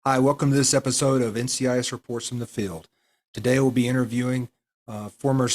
Hi, welcome to this episode of NCIS Reports from the Field. Today we'll be interviewing former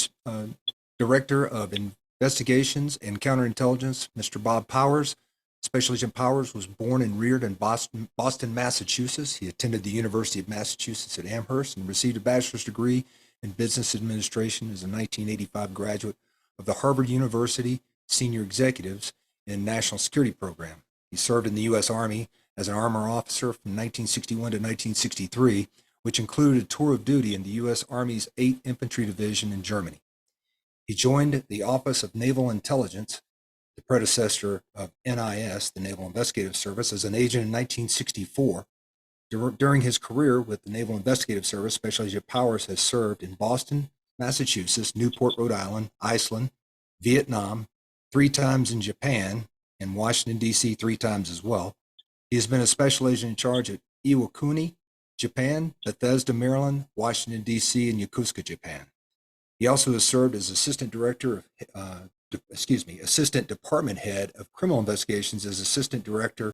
Director of Investigations and Counterintelligence, Mr. Bob Powers. Special Agent Powers was born and reared in Boston, Massachusetts. He attended the University of Massachusetts at Amherst and received a bachelor's degree in business administration as a 1985 graduate of the Harvard University Senior Executives and National Security Program. He served in the U.S. Army as an armor officer from 1961 to 1963, which included a tour of duty in the U.S. Army's 8th Infantry Division in Germany. He joined the Office of Naval Intelligence, the predecessor of NIS, the Naval Investigative Service, as an agent in 1964. During his career with the Naval Investigative Service, Special Agent Powers has served in Boston, Massachusetts, Newport, Rhode Island, Iceland, Vietnam, 3 times in Japan, and Washington, D.C. 3 times as well. He has been a special agent in charge at Iwakuni, Japan, Bethesda, Maryland, Washington, D.C., and Yokosuka, Japan. He also has served as Assistant Department Head of Criminal Investigations as Assistant Director.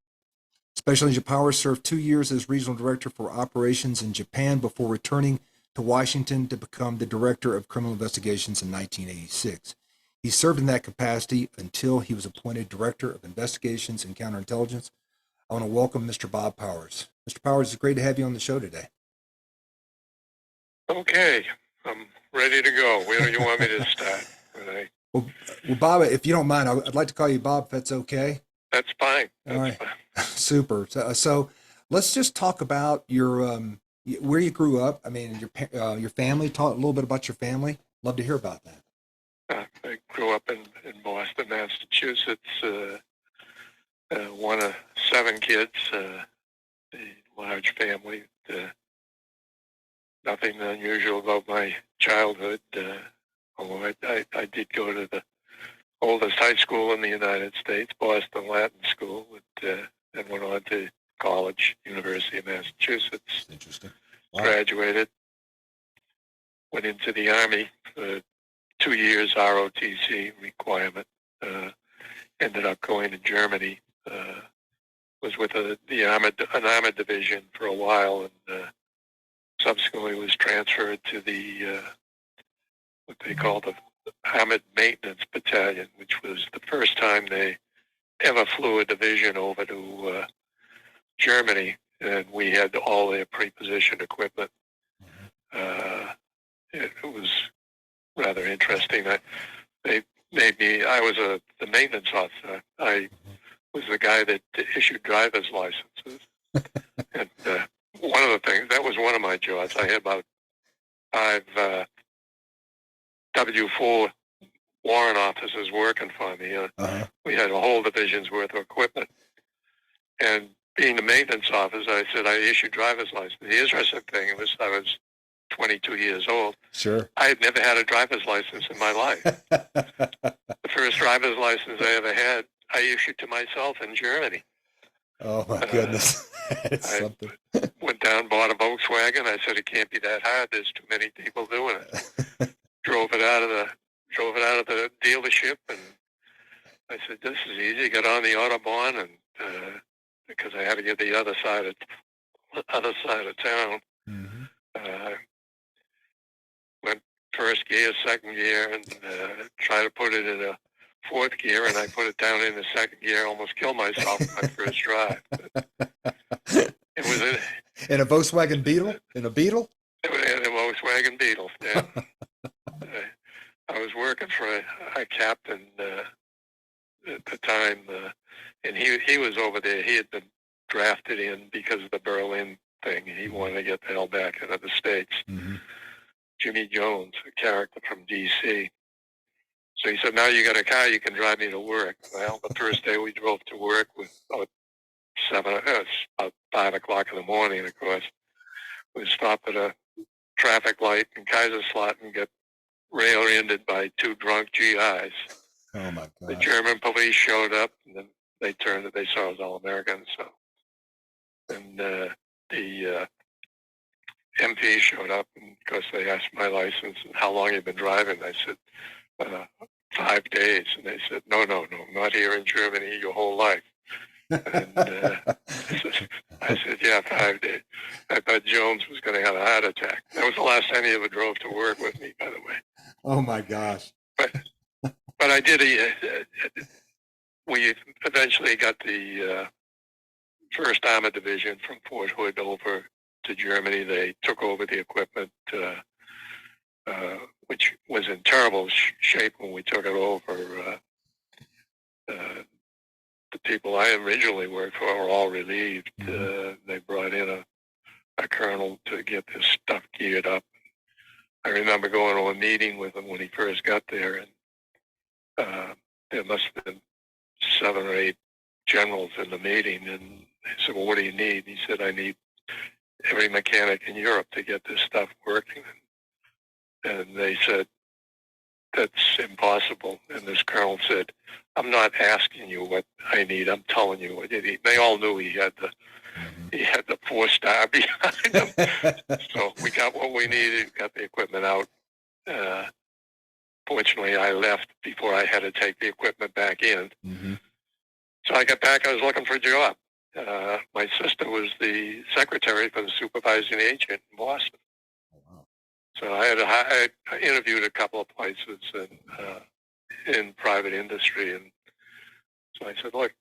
Special Agent Powers served 2 years as Regional Director for Operations in Japan before returning to Washington to become the Director of Criminal Investigations in 1986. He served in that capacity until he was appointed Director of Investigations and Counterintelligence. I want to welcome Mr. Bob Powers. Mr. Powers, it's great to have you on the show today. Okay, I'm ready to go. Where do you want me to start? Well, Bob, if you don't mind, I'd like to call you Bob if that's okay. That's fine. All right. Super. So let's just talk about your where you grew up. I mean, your family. Talk a little bit about your family. Love to hear about that. I grew up in Boston, Massachusetts. One of 7 kids, a large family. Nothing unusual about my childhood, although I did go to the oldest high school in the United States, Boston Latin School, and went on to college, University of Massachusetts. Interesting. Wow. Graduated, went into the Army for 2 years, ROTC requirement. Ended up going to Germany. Was with an armored division for a while, and subsequently was transferred to the what they call the Armored Maintenance Battalion, which was the first time they ever flew a division over to Germany, and we had all their pre-positioned equipment. It was rather interesting. They made me. I was the maintenance officer. I was the guy that issued driver's licenses. And one of the things, that was one of my jobs. I had about 5 W-4 warrant officers working for me. We had a whole division's worth of equipment. And being the maintenance officer, I said I issued driver's license. The interesting thing was I was 22 years old. Sure. I had never had a driver's license in my life. The first driver's license I ever had, I issued to myself in Germany. Oh my goodness. It's something. Went down, bought a Volkswagen. I said, it can't be that hard. There's too many people doing it. Drove it out of the dealership, and I said, this is easy. Got on the Autobahn, and because I had to get the other side of town. Mm-hmm. Went first gear, second gear, and tried to put it in a 4th gear, and I put it down in the 2nd gear. Almost killed myself in my first drive. It was in a Volkswagen Beetle. In a Beetle. In a Volkswagen Beetle. Yeah. I was working for a captain at the time, and he was over there. He had been drafted in because of the Berlin thing. He wanted to get the hell back into the States. Mm-hmm. Jimmy Jones, a character from D.C. So he said, now you got a car, you can drive me to work. Well, the first day we drove to work was about 5 o'clock in the morning, of course. We stopped at a traffic light in Kaiserslautern and got rail-ended by 2 drunk GIs. Oh, my God. The German police showed up, and then they saw us all Americans. So, and the MP showed up, and of course they asked my license and how long you've been driving. I said, 5 days. And they said, no, not here in Germany, your whole life. And I said, yeah, 5 days. Jones was going to have a heart attack. That was the last time he ever drove to work with me, by the way. Oh my gosh. But I did. We eventually got the First Armored Division from Fort Hood over to Germany. They took over the equipment, which was in terrible shape when we took it over. The people I originally worked for were all relieved. They brought in a colonel to get this stuff geared up. I remember going to a meeting with him when he first got there, and there must have been 7 or 8 generals in the meeting, and I said, well, what do you need? He said, I need every mechanic in Europe to get this stuff working. And they said, that's impossible. And this colonel said, I'm not asking you what I need. I'm telling you what you need. They all knew he had the 4-star behind him. So we got what we needed, got the equipment out. Fortunately, I left before I had to take the equipment back in. So I got back, I was looking for a job. My sister was the secretary for the supervising agent in Boston. So I interviewed a couple of places in private industry, and so I said, look,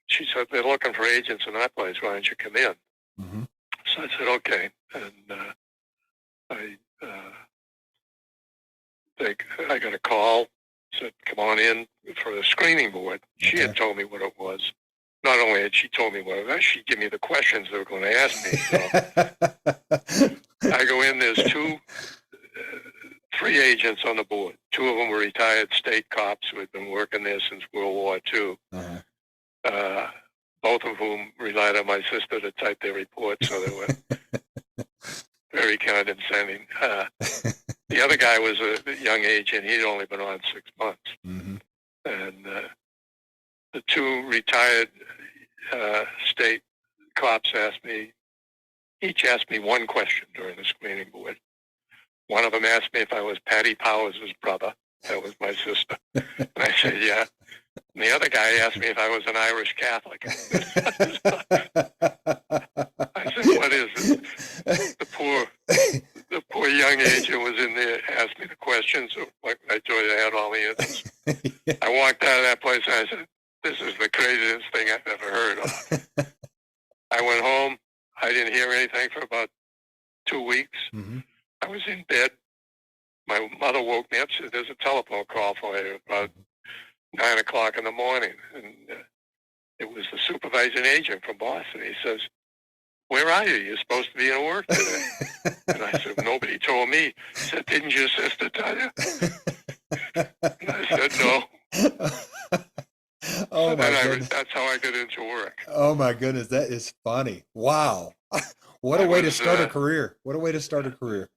she said, they're looking for agents in that place, why don't you come in? So I said, okay, and I got a call, said, come on in for the screening board. She had told me what it was. Not only had she told me what it was, she'd give me the questions they were going to ask me. So I go in, there's 3 agents on the board. 2 of them were retired state cops who had been working there since World War II. Both of whom relied on my sister to type their reports, so they were very condescending. The other guy was a young agent. He'd only been on 6 months. And the 2 retired state cops each asked me one question during the screening board. One of them asked me if I was Patty Powers' brother. That was my sister. And I said, yeah. And the other guy asked me if I was an Irish Catholic. I said, what is it? The poor young agent was in there, asked me the questions. Like I told you, I had all the answers. I walked out of that place and I said, this is the craziest thing I've ever heard of. I went home. I didn't hear anything for about 2 weeks. I was in bed. My mother woke me up. She said, there's a telephone call for you about 9 o'clock in the morning. And it was the supervising agent from Boston. He says, where are you? You're supposed to be in work today. And I said, nobody told me. He said, didn't your sister tell you? And I said, no. Oh my goodness. That's how I got into work. Oh my goodness, that is funny. Wow. What a way to start a career. What a way to start a career.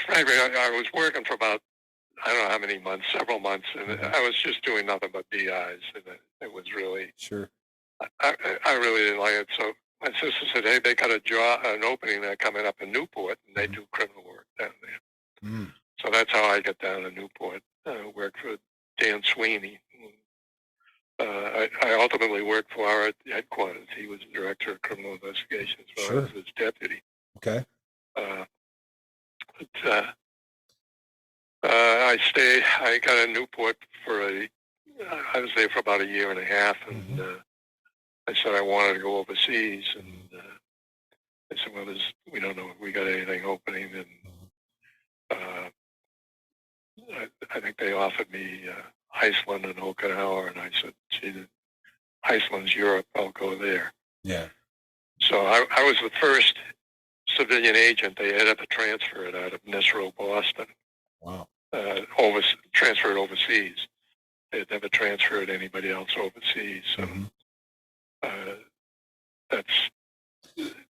Frankly, I was working for about, I don't know how many months, several months, and I was just doing nothing but BIs, and it was really, sure. I really didn't like it. So my sister said, hey, they got an opening there coming up in Newport, and they do criminal work down there. So that's how I got down to Newport. Worked for Dan Sweeney. I ultimately worked for our headquarters. He was the director of criminal investigations, so I was his deputy. Okay. I got in Newport I was there for about 1.5 years, and I said I wanted to go overseas, and I said, well, we don't know if we got anything opening, and I think they offered me Iceland and Okinawa, and I said, gee, Iceland's Europe, I'll go there. Yeah. So I was the first civilian agent they had to transfer it out of Nisro, Boston. Wow. Transferred overseas. They had never transferred anybody else overseas. So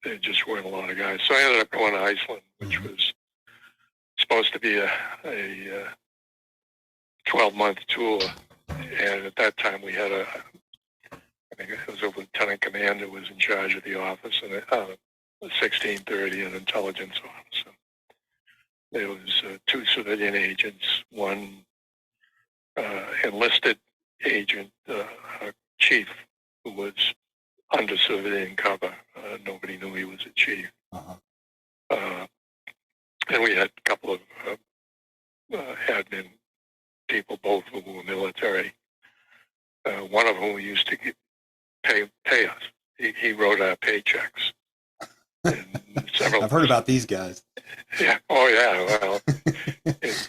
there just weren't a lot of guys. So I ended up going to Iceland, which was supposed to be a 12-month tour. And at that time we had I think it was a lieutenant commander who was in charge of the office, and 1630, an intelligence officer. There was 2 civilian agents, 1 enlisted agent, a chief who was under civilian cover. Nobody knew he was a chief. Uh-huh. And we had a couple of admin people, both of whom were military. One of whom used to pay us. He wrote our paychecks. And several. I've heard about these guys. Yeah. Oh, yeah. Well,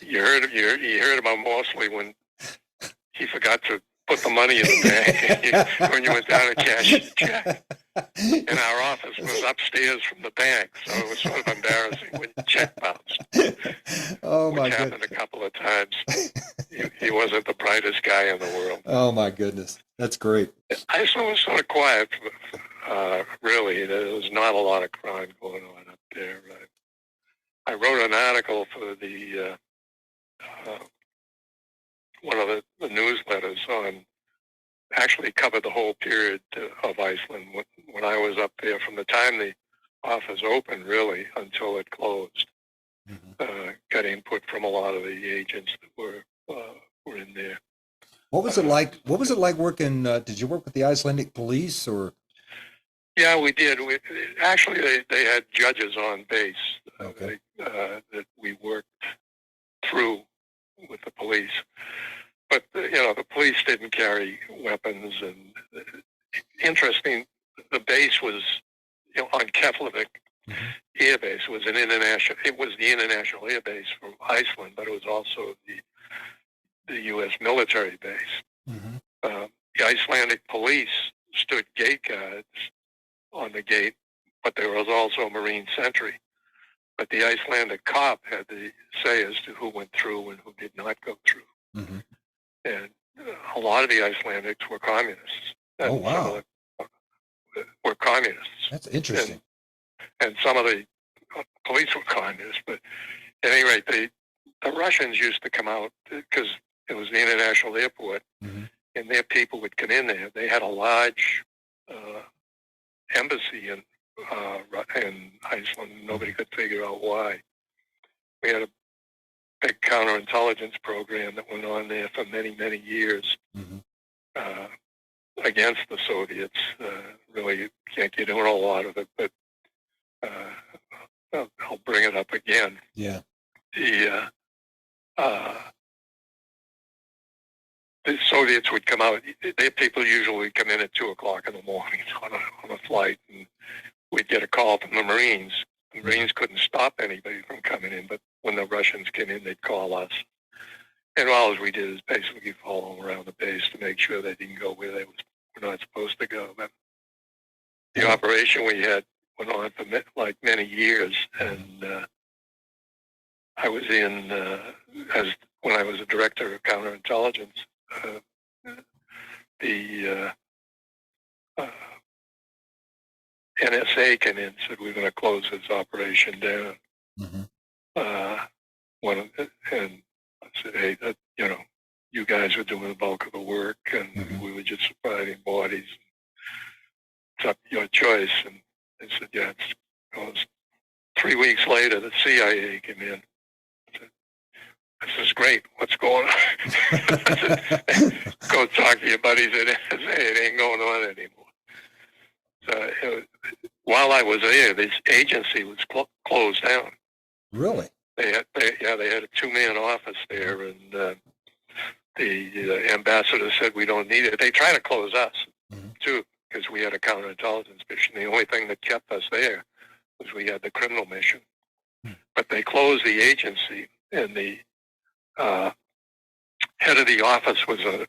you heard about mostly when he forgot to put the money in the bank when you went down to cash the check. And our office was upstairs from the bank, so it was sort of embarrassing when check bounced. Oh my which happened a couple of times. He wasn't the brightest guy in the world. Oh my goodness, that's great. I was sort of quiet, really. There was not a lot of crime going on up there. I wrote an article for the one of the newsletters on, actually covered the whole period of Iceland when I was up there, from the time the office opened, really, until it closed. Got input from a lot of the agents that were in there. What was it like? What was it like working? Did you work with the Icelandic police or? Yeah, we did. Actually, they had judges on base. Okay. That we worked through with the police. But, the police didn't carry weapons. And interesting, the base was, on Keflavik Air Base. It was the international air base from Iceland, but it was also the U.S. military base. The Icelandic police stood gate guards on the gate, but there was also a Marine sentry. But the Icelandic cop had the say as to who went through and who did not go through. And a lot of the Icelandics were communists. Oh, wow. Some of them were communists. That's interesting. And some of the police were communists. But at any rate, the Russians used to come out because it was the international airport, and their people would come in there. They had a large embassy in Iceland. Nobody could figure out why. We had a big counterintelligence program that went on there for many, many years against the Soviets. Really, you can't get into a lot of it, but I'll bring it up again. Yeah. The Soviets would come out. Their people usually come in at 2:00 in the morning on a flight, and we'd get a call from the Marines. The Marines couldn't stop anybody from coming in, but when the Russians came in, they'd call us. And all we did is basically follow them around the base to make sure they didn't go where they were not supposed to go. But the operation we had went on for many years, and I was in when I was a director of counterintelligence. The NSA came in and said, we're going to close this operation down. And I said, hey, you guys are doing the bulk of the work, and we were just providing bodies. It's up to your choice. And they said, yeah. It was 3 weeks later, the CIA came in. This is great. What's going on? I said, go talk to your buddies at NSA. It ain't going on anymore. So while I was there, this agency was closed down. Really? They had a 2-man office there, and the ambassador said we don't need it. They tried to close us too, because we had a counterintelligence mission. The only thing that kept us there was we had the criminal mission. But they closed the agency, and the head of the office was an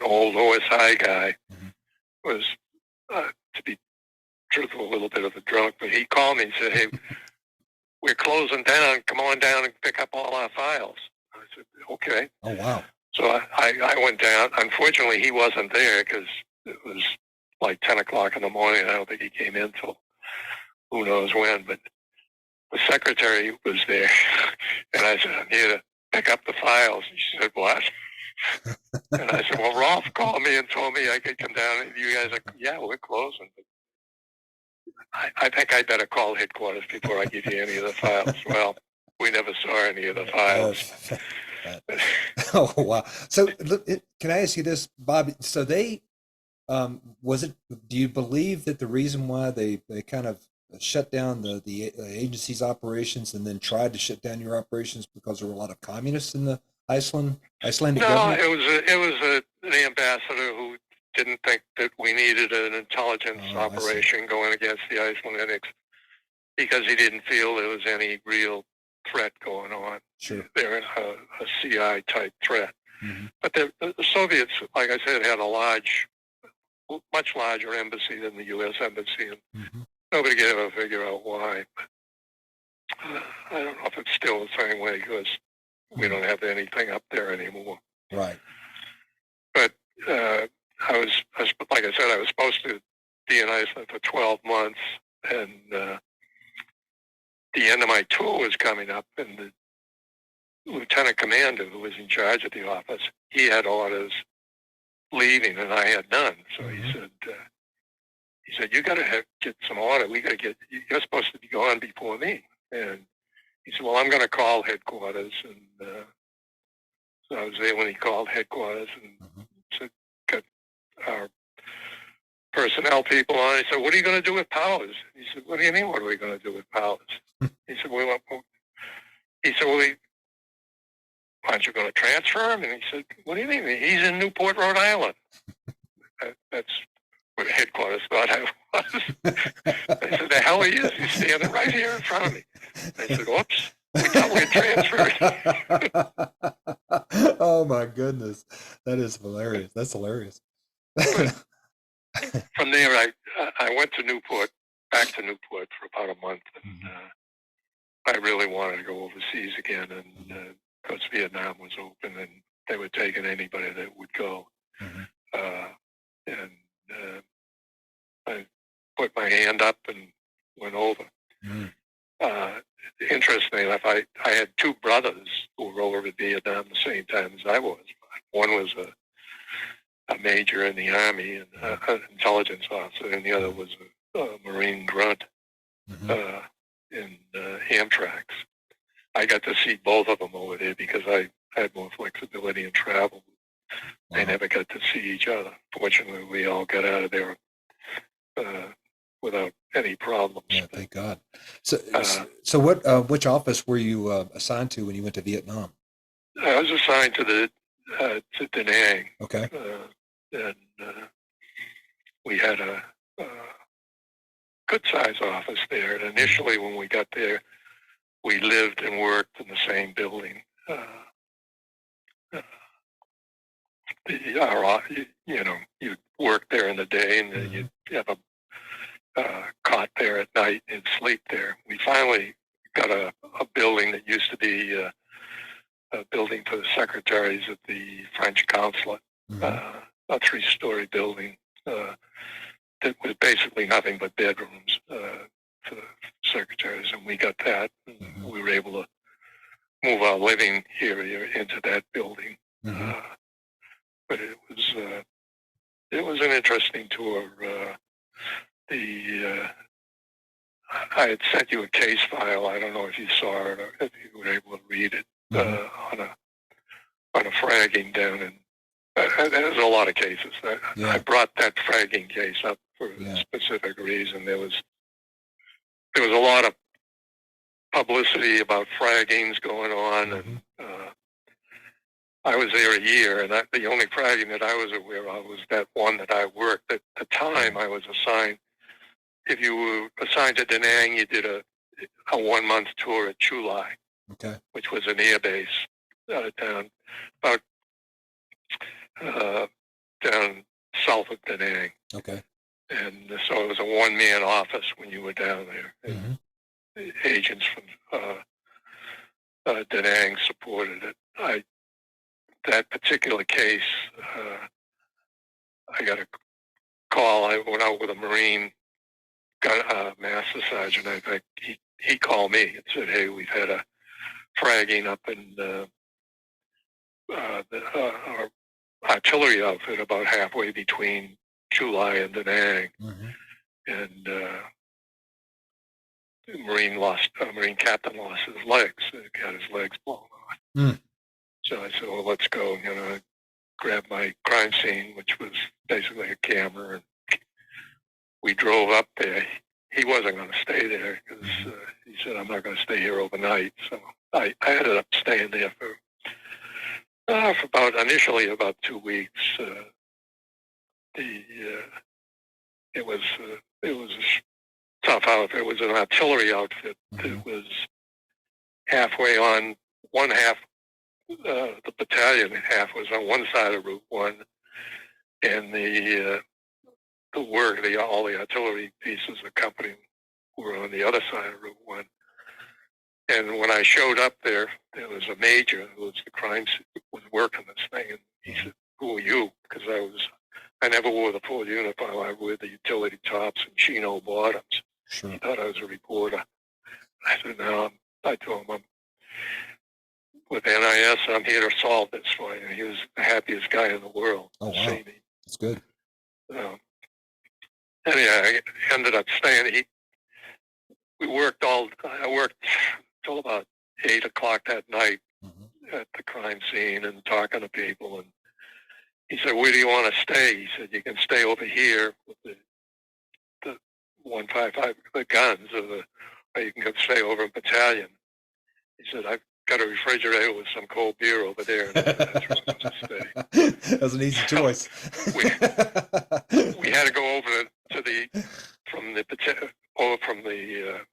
old OSI guy. Was, to be truthful, a little bit of a drunk, but he called me and said, hey, we're closing down. Come on down and pick up all our files. I said, okay. Oh, wow. So I went down. Unfortunately, he wasn't there because it was like 10:00 in the morning. I don't think he came in till who knows when, but the secretary was there. And I said, I'm here to pick up the files. And she said, what? And I said, well, Rolf called me and told me I could come down. And you guys are, yeah, we're closing. But I think I better call headquarters before I give you any of the files. Well, we never saw any of the files. Oh, wow. So can I ask you this, Bob? So they Was it? Do you believe that the reason why they kind of shut down the agency's operations and then tried to shut down your operations because there were a lot of communists in the Icelandic No, government? an ambassador who didn't think that we needed an intelligence Oh, I see. operation going against the Icelandics because he didn't feel there was any real threat going on. Sure. They're a CI type threat. Hmm. But the Soviets, like I said, had much larger embassy than the U.S. embassy, and Hmm. nobody could ever figure out why. I don't know if it's still the same way because we don't have anything up there anymore. Right. But like I said, I was supposed to be in Iceland for 12 months, and the end of my tour was coming up, and the lieutenant commander who was in charge of the office, he had orders leaving, and I had none. So he said, you got to get some order. You're supposed to be gone before me. And he said, well, I'm going to call headquarters. And so I was there when he called headquarters and said, got our personnel people on. He said, what are you going to do with Powers? He said, what do you mean, what are we going to do with Powers? He said, well, aren't you going to transfer him? And he said, what do you mean? He's in Newport, Rhode Island. That's what headquarters thought I was. I said, the hell he is. He's standing right here in front of me. I said, oops, we thought we had transferred. Oh my goodness. That is hilarious. That's hilarious. But from there, I went to Newport, back to Newport for about a month. And I really wanted to go overseas again. And because Vietnam was open and they were taking anybody that would go. And I put my hand up and went over. Interestingly enough, I had two brothers who were over in Vietnam the same time as I was. One was a major in the Army and an intelligence officer, and the other was a Marine grunt in Amtrak's. I got to see both of them over there because I had more flexibility in travel. They never got to see each other. Fortunately, we all got out of there without any problems. Yeah, thank God. So which office were you assigned to when you went to Vietnam? I was assigned to Da Nang. Okay. And we had a good sized office there. And initially, when we got there, we lived and worked in the same building. You'd work there in the day, and then you'd have a cot there at night and sleep there. We finally got a building that used to be a building for the secretaries at the French consulate, a 3-story building that was basically nothing but bedrooms for the secretaries, and we got that. And we were able to move our living area into that building. But it was an interesting tour. I had sent you a case file. I don't know if you saw it or if you were able to read it on a fragging down in. There's a lot of cases. I brought that fragging case up for a specific reason. There was a lot of publicity about fraggings going on, and I was there a year, and the only fragging that I was aware of was that one that I worked. At the time, I was assigned. If you were assigned to Da Nang, you did a 1-month tour at Chu Lai, which was an air base down south of Da Nang. Okay. And so it was a 1-man office when you were down there. And agents from Da Nang supported it. That particular case, I got a call. I went out with a Marine master sergeant. I think he called me and said, "Hey, we've had a fragging up in our artillery outfit about halfway between Chu Lai and Da Nang, and the Marine captain lost his legs. He got his legs blown off. So I said, well, let's go. grabbed my crime scene, which was basically a camera, and we drove up there. He wasn't going to stay there because he said, "I'm not going to stay here overnight." So I ended up staying there for initially about 2 weeks. It was a tough outfit. It was an artillery outfit. It was halfway on one half. The battalion half was on one side of Route 1, and all the artillery pieces, the company, were on the other side of Route 1. And when I showed up there was a major who was the crime was working this thing, and he said, "Who are you?" Because I never wore the full uniform. I wore the utility tops and chino bottoms. Sure. He thought I was a reporter. I said, "No." I told him, "I'm with NIS. I'm here to solve this for you." And he was the happiest guy in the world Oh, to wow. see me. That's good. And yeah, I ended up staying. I worked till about 8 o'clock that night at the crime scene and talking to people. And he said, "Where do you want to stay?" He said, "You can stay over here with the 155, the guns, or you can go stay over in battalion." He said, "I've got a refrigerator with some cold beer over there." And that's where I was to stay. That was an easy choice. we had to go over from the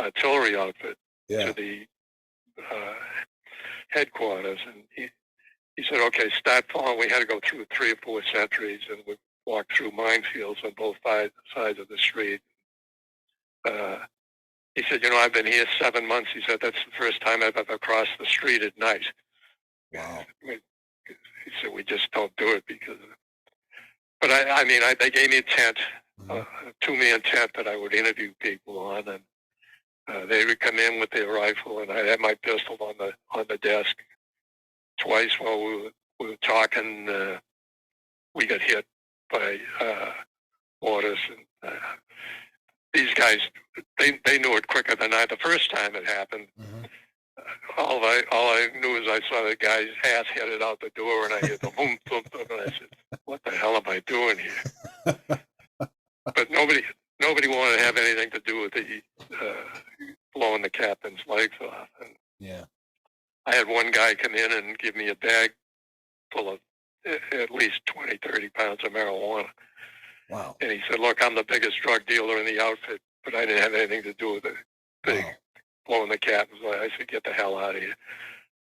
artillery outfit to the headquarters, and he said, "Okay, start following." We had to go through 3 or 4 sentries, and we walked through minefields on both sides of the street. He said, "I've been here 7 months." He said, "That's the first time I've ever crossed the street at night." Wow. He said, "We just don't do it because of it." But they gave me a tent, a 2-man tent that I would interview people on, and they would come in with their rifle, and I had my pistol on the desk. Twice while we were talking, we got hit by mortars, and these guys, they knew it quicker than I. The first time it happened, all I knew is I saw the guy's ass headed out the door, and I heard the boom, boom, boom, and I said, "What the hell am I doing here?" But nobody wanted to have anything to do with the blowing the captain's legs off. And yeah. I had one guy come in and give me a bag full of at least 20, 30 pounds of marijuana. Wow. And he said, "Look, I'm the biggest drug dealer in the outfit, but I didn't have anything to do with it. Blowing the captain's leg." I said, "Get the hell out of here."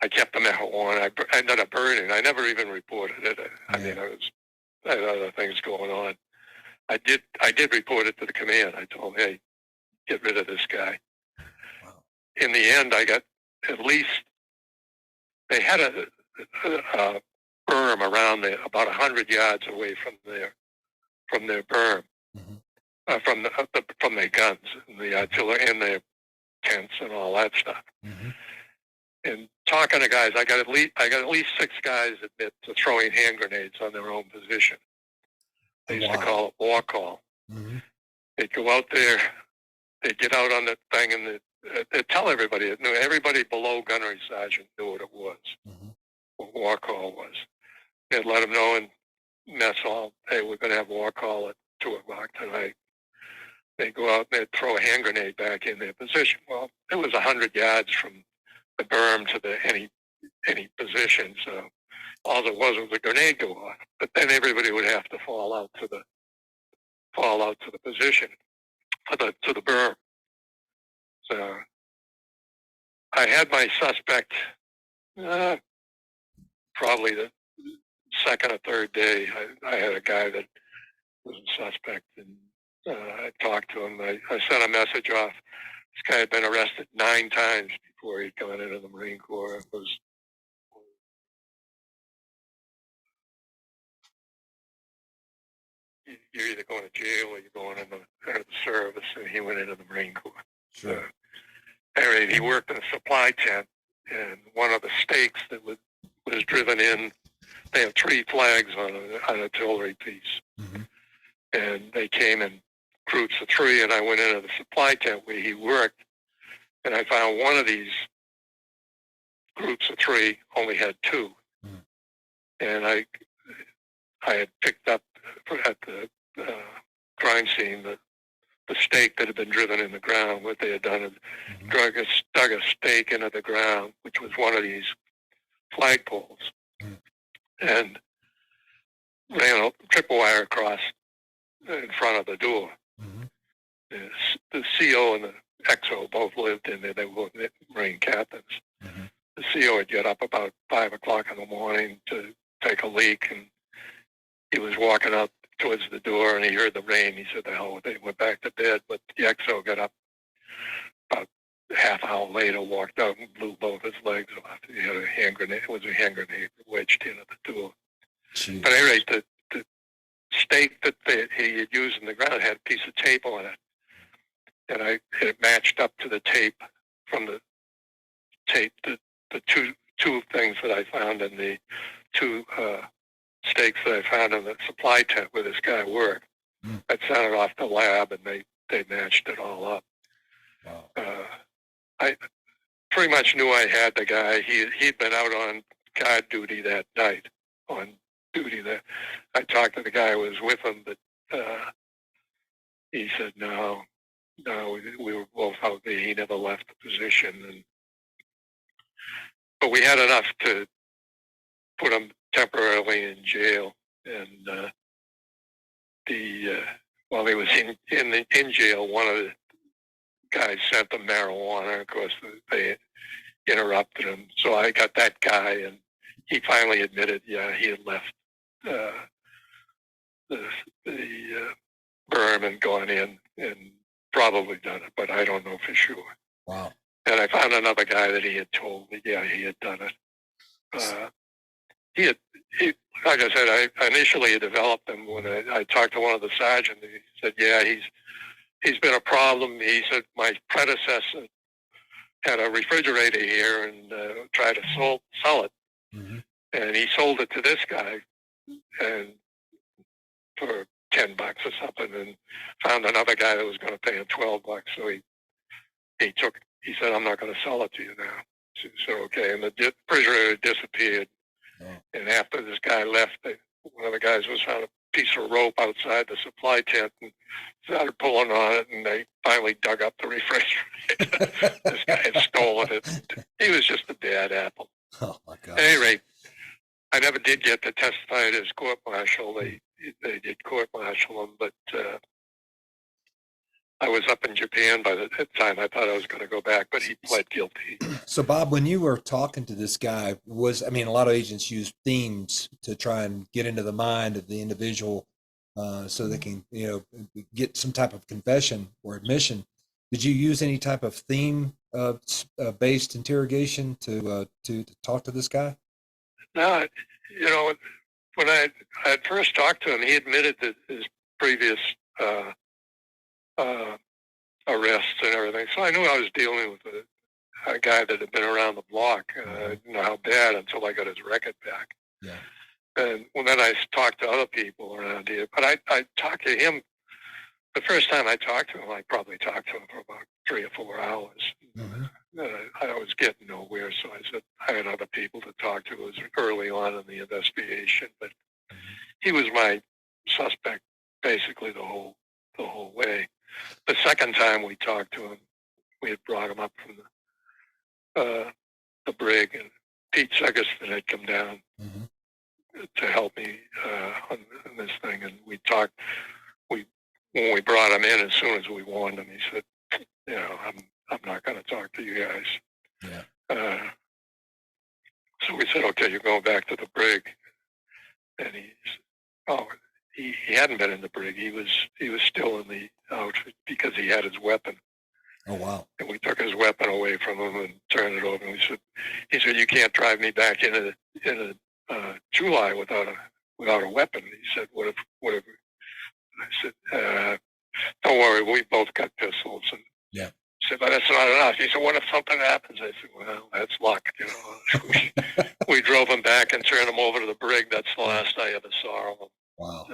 I kept the marijuana. I ended up burning. I never even reported it. I had other things going on. I did report it to the command. I told them, "Hey, get rid of this guy." Wow. In the end, I got at least, they had a berm around there, about 100 yards away from their berm, from their guns and the artillery and their tents and all that stuff. And talking to guys, I got at least 6 guys admit to throwing hand grenades on their own position. They used to call it war call. They'd go out there, they'd get out on the thing, and they'd tell everybody. Everybody below gunnery sergeant knew what it was, what war call was. They'd let them know in mess hall, "Hey, we're going to have war call at 2 o'clock tonight." They'd go out and they'd throw a hand grenade back in their position. Well, it was 100 yards from the berm to any position, so all it was a grenade go off. But then everybody would have to fall out to the position, to the berm. So I had my suspect probably the second or third day. I had a guy that was a suspect, and I talked to him. I sent a message off. This guy had been arrested 9 times before he'd gone into the Marine Corps. It was you're either going to jail or you're going into the service, and he went into the Marine Corps. Sure. Anyway, he worked in a supply tent, and one of the stakes that was driven in, they have 3 flags on an artillery piece. And they came in groups of 3, and I went into the supply tent where he worked, and I found one of these groups of 3 only had 2. And I I had picked up at the crime scene the stake that had been driven in the ground. What they had done is dug a stake into the ground, which was one of these flagpoles, and ran a triple wire across in front of the door. The CO and the XO both lived in there. They were Marine captains. The CO would get up about 5 o'clock in the morning to take a leak, and he was walking out towards the door, and he heard the rain. He said, "The hell with it." He went back to bed, but the XO got up about a half hour later, walked out and blew both his legs off. He had a hand grenade. It was a hand grenade wedged in at the door. Jeez. But at any rate, the stake that he had used in the ground had a piece of tape on it, and it matched up to the tape from the tape, the two things that I found in the two stakes that I found in the supply tent where this guy worked. I sent it off to lab, and they matched it all up. Wow. I pretty much knew I had the guy. He'd been out on guard duty that night. I talked to the guy who was with him, but he said no, we were both out there. He never left the position, but we had enough to put him temporarily in jail. And while he was in jail, one of the guys sent him marijuana. Of course, they interrupted him. So I got that guy, and he finally admitted, yeah, he had left the berm and gone in and probably done it, but I don't know for sure. Wow. And I found another guy that he had told me, yeah, he had done it. He, like I said, I initially developed him when I talked to one of the sergeants. He said, yeah, he's been a problem. He said, my predecessor had a refrigerator here and tried to sell it. And he sold it to this guy and for $10 or something, and found another guy that was going to pay him $12. So he said, I'm not going to sell it to you now. So okay, and the refrigerator disappeared. And after this guy left, one of the guys was found a piece of rope outside the supply tent and started pulling on it, and they finally dug up the refrigerator. This guy had stolen it. He was just a bad apple. Oh my God. At any rate, I never did get to testify at his court-martial. They did court-martial him, but I was up in Japan by the time. I thought I was going to go back, but he pled guilty. So, Bob, when you were talking to this guy, a lot of agents use themes to try and get into the mind of the individual so they can, get some type of confession or admission. Did you use any type of theme based interrogation to talk to this guy? No, when I had first talked to him, he admitted that his previous arrests and everything. So I knew I was dealing with a guy that had been around the block. I didn't know how bad until I got his record back. Yeah. And then I talked to other people around here. But I talked to him. The first time I talked to him, I probably talked to him for about 3 or 4 hours. I was getting nowhere, so I said I had other people to talk to. It was early on in the investigation, but he was my suspect basically the whole way. The second time we talked to him, we had brought him up from the brig, and Pete Segiston had come down to help me on this thing, and we talked. When we brought him in, as soon as we warned him, he said, I'm not going to talk to you guys. Yeah. So we said, okay, you're going back to the brig. And he hadn't been in the brig. He was still in the outfit because he had his weapon. Oh, wow. And we took his weapon away from him and turned it over. And he said, you can't drive me back into July without a weapon. He said, what if? And I said, don't worry, we both got pistols. And yeah. He said, but that's not enough. He said, what if something happens? I said, well, that's luck. We drove him back and turned him over to the brig. That's the last I ever saw of him. Wow.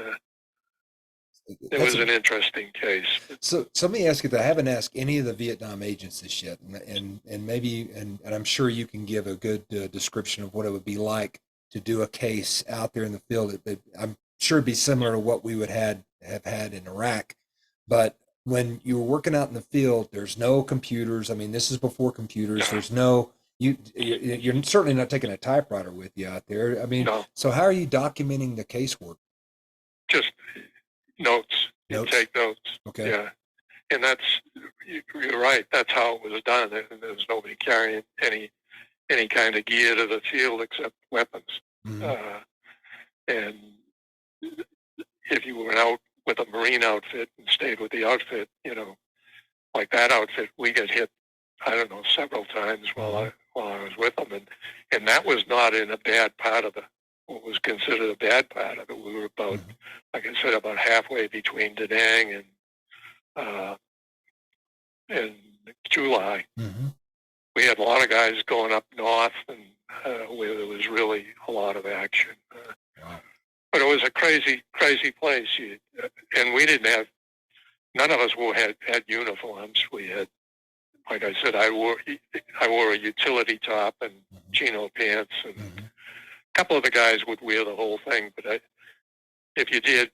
It was an interesting case. So let me ask you that. I haven't asked any of the Vietnam agents this yet, and maybe, and I'm sure you can give a good description of what it would be like to do a case out there in the field. I'm sure it'd be similar to what we would have had in Iraq. But when you were working out in the field, there's no computers. I mean, this is before computers. No, There's no you're certainly not taking a typewriter with you out there. I mean, no, so how are you documenting the casework? just notes. You Notes. take notes. Okay. Yeah, and you're right. That's how it was done. There was nobody carrying any kind of gear to the field except weapons. Mm-hmm. And if you went out with a Marine outfit and stayed with the outfit, like that outfit, we got hit, I don't know, several times while I was with them, and that was not in a bad part of what was considered a bad part of it. We were about, like I said, about halfway between Da Nang and July. Mm-hmm. We had a lot of guys going up north, and where there was really a lot of action. Wow. But it was a crazy, crazy place. And we didn't have, none of us had uniforms. We had, like I said, I wore a utility top and chino pants, and a couple of the guys would wear the whole thing. But if you did,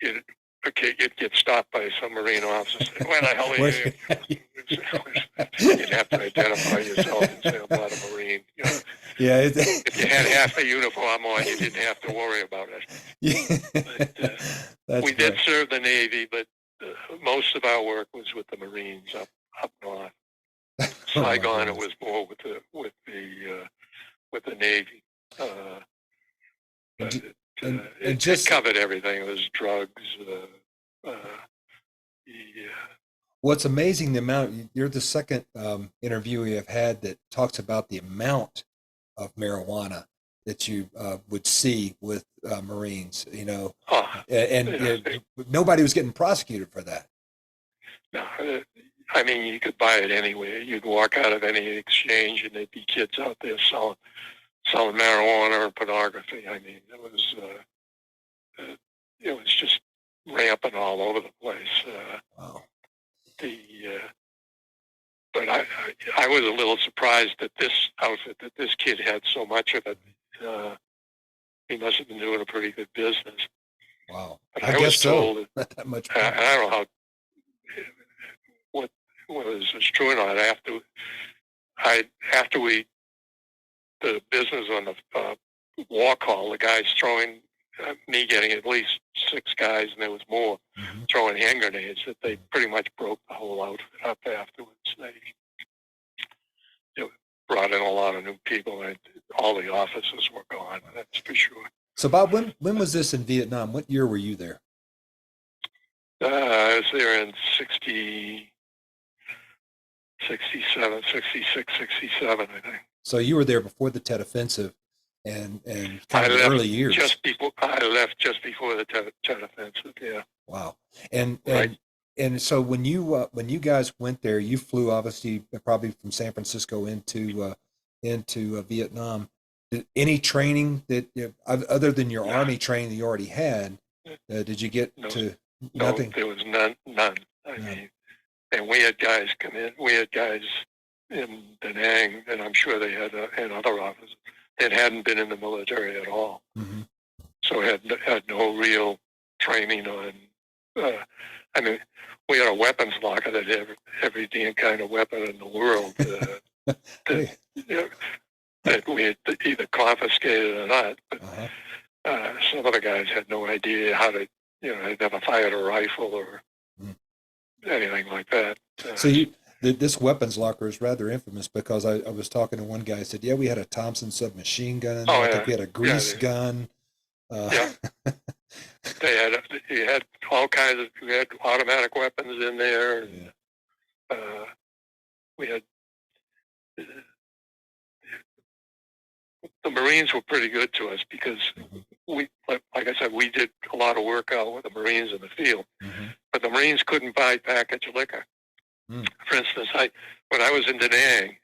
you'd get stopped by some Marine officer. Say, "Where the hell are you?" You'd have to identify yourself and say, "I'm not a Marine." Yeah. If you had half a uniform on, you didn't have to worry about it. Yeah. But, we did serve the Navy, but most of our work was with the Marines up north. Saigon, it was more with the Navy. It just covered everything. It was drugs. What's amazing, the amount, you're the second interviewee I've had that talks about the amount of marijuana that you would see with Marines, and nobody was getting prosecuted for that. No, I mean, you could buy it anywhere. You'd walk out of any exchange and there'd be kids out there selling marijuana or pornography. I mean, it was just rampant all over the place. Wow. But I was a little surprised that this kid had so much of it. He must have been doing a pretty good business. Wow. But I was guess told so. Not that much. I don't know how what was true or not. After the business on the walk hall, the guys throwing me getting at least 6 guys, and there was more throwing hand grenades, that they pretty much broke the whole outfit up afterwards. They brought in a lot of new people, and all the officers were gone, that's for sure. So, Bob, when was this in Vietnam? What year were you there? I was there in 67, 66, 67, I think. So you were there before the Tet Offensive and kind of the early years. I left just before the Tet Offensive, yeah. Wow. And so when you guys went there, you flew obviously probably from San Francisco into Vietnam. Any training that other than your Army training that you already had, did you get to nothing? No, there was none. I mean, and we had guys come in. We had guys in Da Nang, and I'm sure they had and other officers that hadn't been in the military at all. Mm-hmm. So had no real training on. I mean, we had a weapons locker that had every damn kind of weapon in the world that we had either confiscated or not. But some of the guys had no idea how to, they'd never fired a rifle or anything like that. So this weapons locker is rather infamous because I was talking to one guy who said, yeah, we had a Thompson submachine gun in there. I think we had a grease gun. Yeah. You had all kinds of, we had automatic weapons in there. And, we had, the Marines were pretty good to us because like I said, we did a lot of work out with the Marines in the field, but the Marines couldn't buy packaged liquor. For instance, when I was in Da Nang,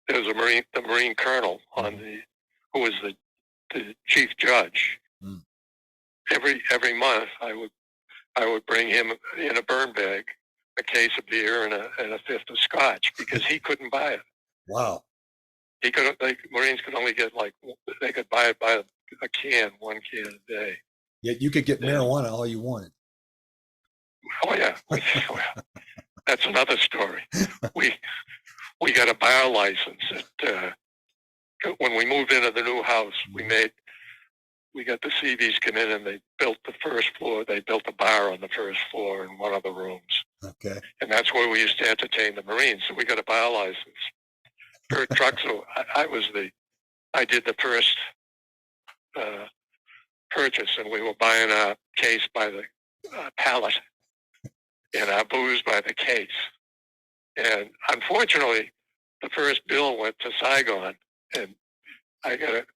there was the Marine colonel who was the chief judge. Every month, I would bring him in a burn bag a case of beer and a fifth of scotch because he couldn't buy it. Wow. He couldn't. Marines could only get they could buy it by one can a day. Yet you could get Yeah. marijuana all you wanted. Oh yeah, well, that's another story. We we got a bar license at when we moved into the new house. We got the CVs come in and they built the first floor. They built a bar on the first floor in one of the rooms. Okay. And that's where we used to entertain the Marines. So we got a bar license. Kurt Truxell, I did the first purchase, and we were buying our case by the pallet and our booze by the case. And unfortunately, the first bill went to Saigon, and I got a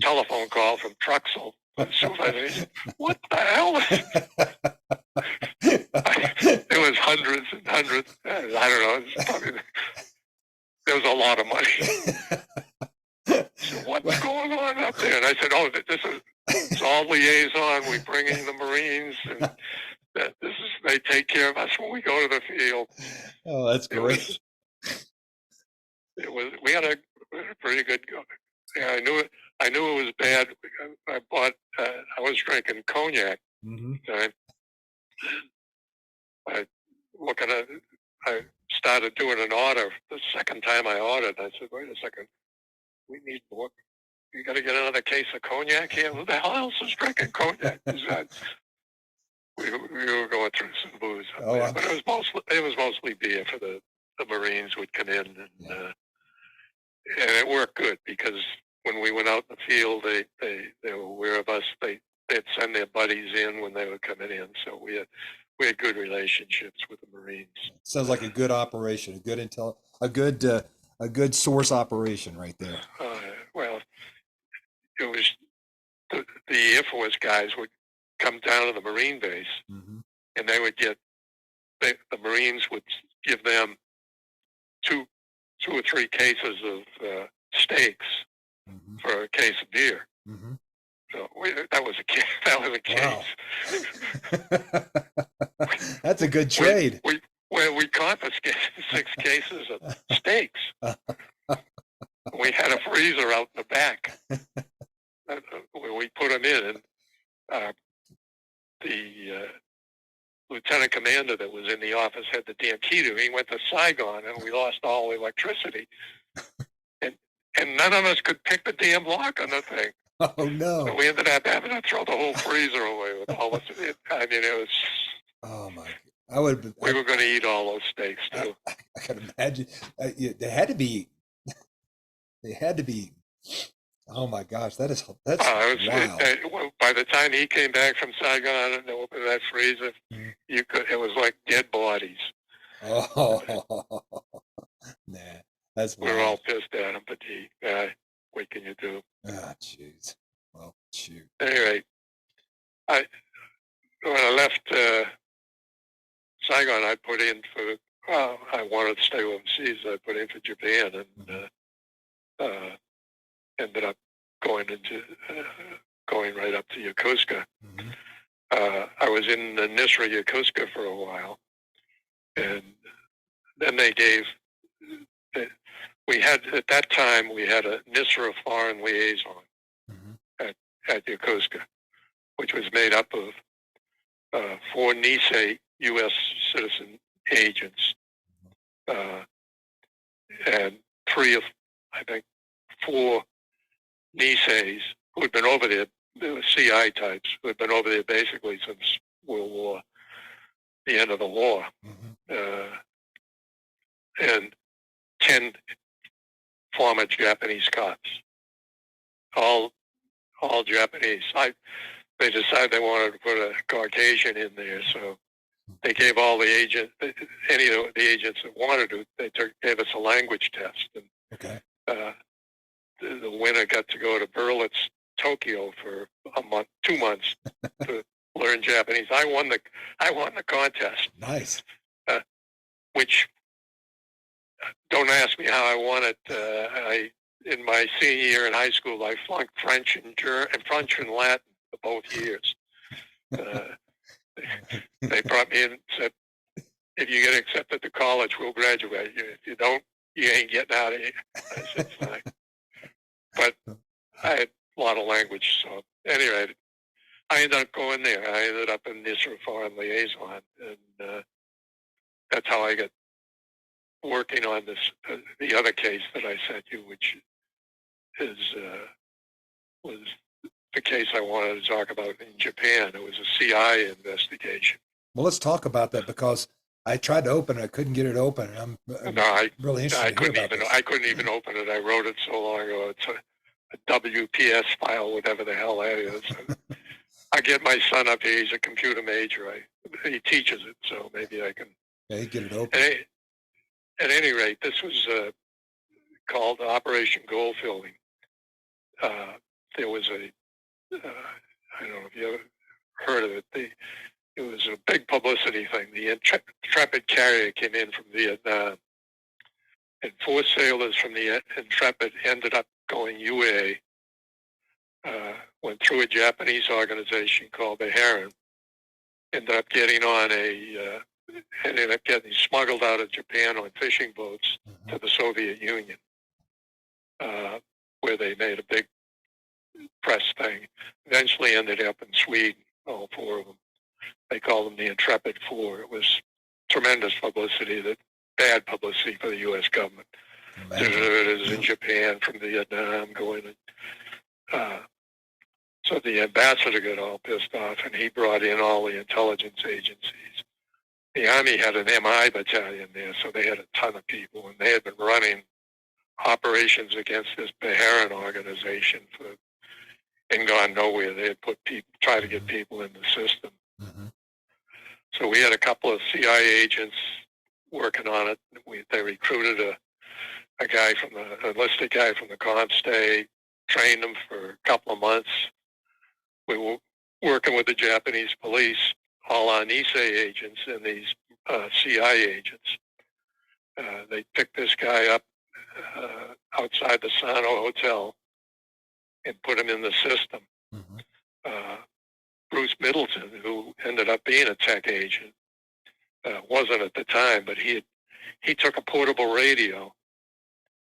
telephone call from Truxell. He said, "What the hell?" It was hundreds and hundreds. I don't know. There was a lot of money. So what's going on up there? And I said, "Oh, it's all liaison. We bring in the Marines, and they take care of us when we go to the field." Oh, that's great. We had a pretty good. Yeah, I knew it. I knew it was bad. I was drinking cognac. Mm-hmm. I started doing an order. The second time I ordered, I said, "Wait a second, we need more. You got to get another case of cognac here. Who the hell else is drinking cognac?" We were going through some booze, but it was mostly beer for the Marines would come in, and it worked good because when we went out in the field, they were aware of us. They'd send their buddies in when they were coming in, so we had good relationships with the Marines. Sounds like a good operation, a good source operation right there. Well, it was the Air Force guys would come down to the Marine base, mm-hmm. and they would the Marines would give them two or three cases of steaks mm-hmm. for a case of beer. Mm-hmm. So that was a case. That was a case. Wow. That's a good trade. We confiscated 6 cases of steaks. We had a freezer out in the back where we put them in, and the lieutenant commander that was in the office had the damn key to it. He went to Saigon, and we lost all the electricity, and none of us could pick the damn lock on the thing. Oh no! So we ended up having to throw the whole freezer away with all this. I mean, it was. Oh my! We were going to eat all those steaks too. I can imagine. They had to be. They had to be. Oh my gosh, that's wow. By the time he came back from Saigon and opened that freezer, it was like dead bodies. Oh, nah, that's wild. We were all pissed at him, but what can you do? Ah, jeez. Well, shoot. Anyway, when I left Saigon, I put in for. I wanted to stay overseas. I put in for Japan, and ended up going right up to Yokosuka. Mm-hmm. I was in the NISRA Yokosuka for a while, and then they gave. At that time we had a NISRA foreign liaison mm-hmm. at Yokosuka, which was made up of 4 Nisei U.S. citizen agents, and 4 Niseis who had been over there. They were CI types who had been over there basically since World War, the end of the war, mm-hmm. And 10 former Japanese cops, all Japanese. They decided they wanted to put a Caucasian in there, so they gave all the agents, any of the agents that wanted to, gave us a language test, and okay. The winner got to go to Berlitz, Tokyo for 2 months to learn Japanese. I won the contest. Nice. Which, don't ask me how I won it. In my senior year in high school, I flunked French and Latin for both years. They brought me in and said, "If you get accepted to college, we'll graduate. If you don't, you ain't getting out of here." I said, "Fine." But I had a lot of language, so anyway, I ended up going there. I ended up in Nisra Foreign Liaison, and that's how I got working on this, the other case that I sent you, which is was the case I wanted to talk about in Japan. It was a CI investigation. Well, let's talk about that because I tried to open it, I couldn't get it open. And I'm No, really interested to hear about this. I couldn't even open it. I wrote it so long ago. It's a WPS file, whatever the hell that is. I get my son up here. He's a computer major. He teaches it, so maybe I can. Yeah, you get it open. At any rate, this was called Operation Gold Fielding. There was a, I don't know if you ever heard of it. It was a big publicity thing. The Intrepid carrier came in from Vietnam, and 4 sailors from the Intrepid ended up going UA, went through a Japanese organization called the Heron, ended up getting smuggled out of Japan on fishing boats to the Soviet Union, where they made a big press thing. Eventually ended up in Sweden, all 4 of them. They called them the Intrepid Four. It was tremendous publicity, bad publicity for the U.S. government. Deserters in Japan from Vietnam going. So the ambassador got all pissed off, and he brought in all the intelligence agencies. The Army had an MI battalion there, so they had a ton of people, and they had been running operations against this Beharan organization and gone nowhere. They had tried to get people in the system. Mm-hmm. So we had a couple of CIA agents working on it. They recruited a enlisted guy from the Constate, trained him for a couple of months. We were working with the Japanese police, all our Nisei agents and these CIA agents. They picked this guy up outside the Sano Hotel and put him in the system. Mm-hmm. Bruce Middleton, who ended up being a tech agent, wasn't at the time, but he took a portable radio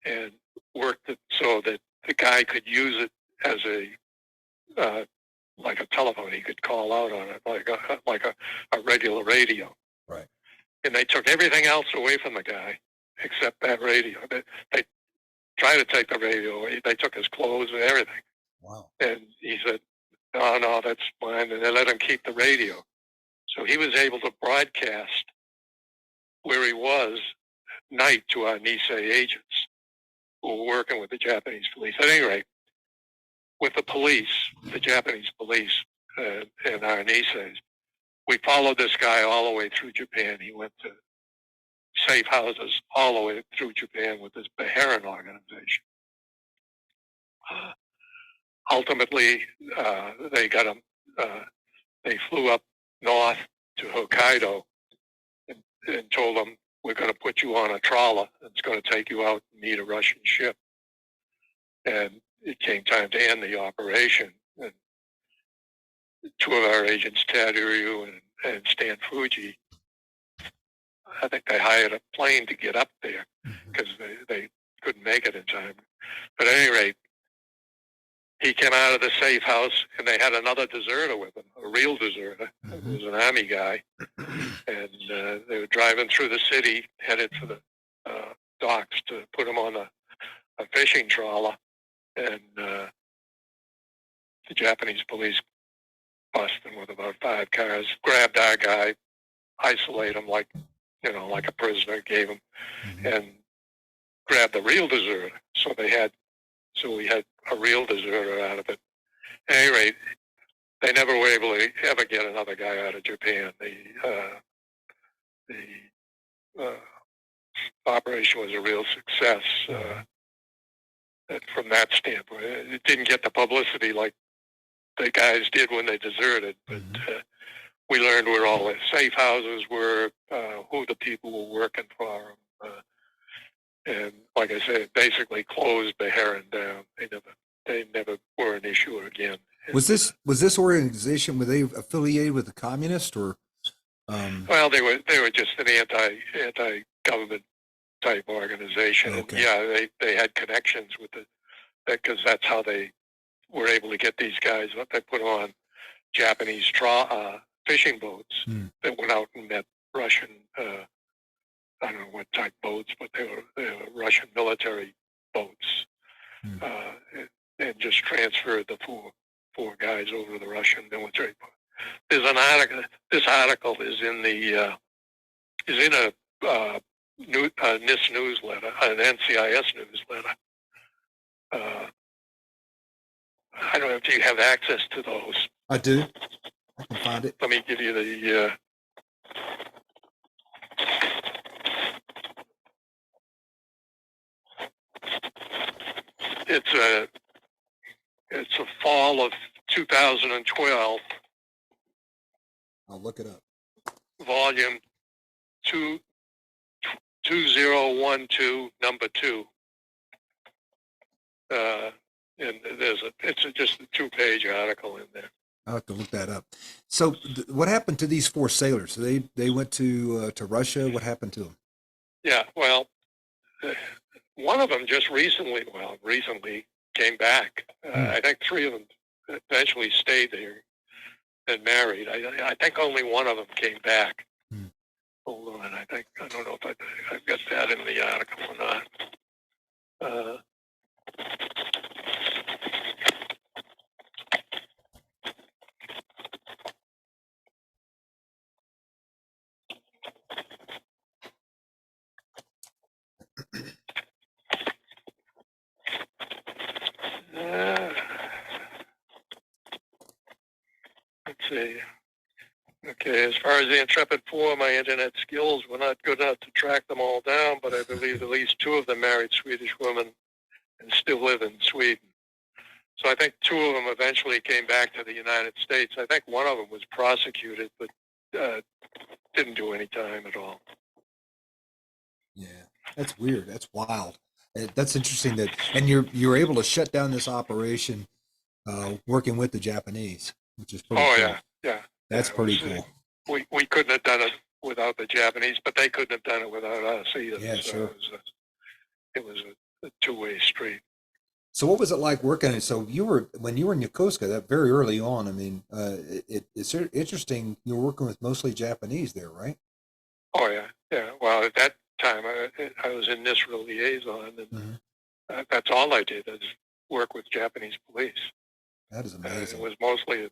and worked it so that the guy could use it as like a telephone. He could call out on it like a regular radio. Right. And they took everything else away from the guy except that radio. They tried to take the radio away. They took his clothes and everything. Wow. And he said, no, that's mine. And they let him keep the radio. So he was able to broadcast where he was at night to our Nisei agents who were working with the Japanese police. At any rate, with the police, the Japanese police and our Niseis, we followed this guy all the way through Japan. He went to safe houses all the way through Japan with this Beharan organization. Ultimately, they got him. They flew up north to Hokkaido and told him, we're going to put you on a trawler. It's going to take you out and meet a Russian ship. And it came time to end the operation. And 2 of our agents, Tad Uryu and Stan Fuji, I think they hired a plane to get up there because they couldn't make it in time. But at any rate, he came out of the safe house, and they had another deserter with him, a real deserter. Mm-hmm. He was an Army guy. And they were driving through the city, headed for the docks to put him on a fishing trawler. And the Japanese police busted him with about 5 cars, grabbed our guy, isolate him like a prisoner, gave him, and grabbed the real deserter. So we had a real deserter out of it. At any rate, they never were able to ever get another guy out of Japan. The operation was a real success from that standpoint. It didn't get the publicity like the guys did when they deserted, but we learned where all the safe houses were, who the people were working for them. And like I said, it basically closed Beharan down. They never were an issue again. Was this organization, were they affiliated with the communists or? Well, they were just an anti-government type organization. Okay. And yeah, they had connections with because that's how they were able to get these guys. What they put on Japanese fishing boats that went out and met Russian, I don't know what type boats, but they were Russian military boats, and just transferred the four guys over to the Russian military. There's an article. This article is in a NIST newsletter, an NCIS newsletter. I don't know if you have access to those. I do. I can find it. Let me give you the. It's a fall of 2012, I'll look it up. volume 2012, number 2. And it's just a 2-page article in there. I'll have to look that up. So what happened to these 4 sailors? So they went to Russia. What happened to them? Yeah, well, one of them just recently came back. I think 3 of them eventually stayed there and married. I think only one of them came back. Hold on, I don't know if I've got that in the article or not. Let's see. Okay, as far as the Intrepid 4, my internet skills were not good enough to track them all down, but I believe at least 2 of them married Swedish women and still live in Sweden. So I think 2 of them eventually came back to the United States. I think one of them was prosecuted, but didn't do any time at all. Yeah, that's weird. That's wild. That's interesting and you're able to shut down this operation working with the Japanese, which is pretty cool. Yeah. That's pretty cool. We couldn't have done it without the Japanese, but they couldn't have done it without us either. Yeah, so sure. It was a 2-way street. So what was it like working? So when you were in Yokosuka, that very early on. I mean, it's interesting. You were working with mostly Japanese there, right? Oh yeah. Well, at that time, I was in NIST liaison, and that's all I did is work with Japanese police. That is amazing. It was mostly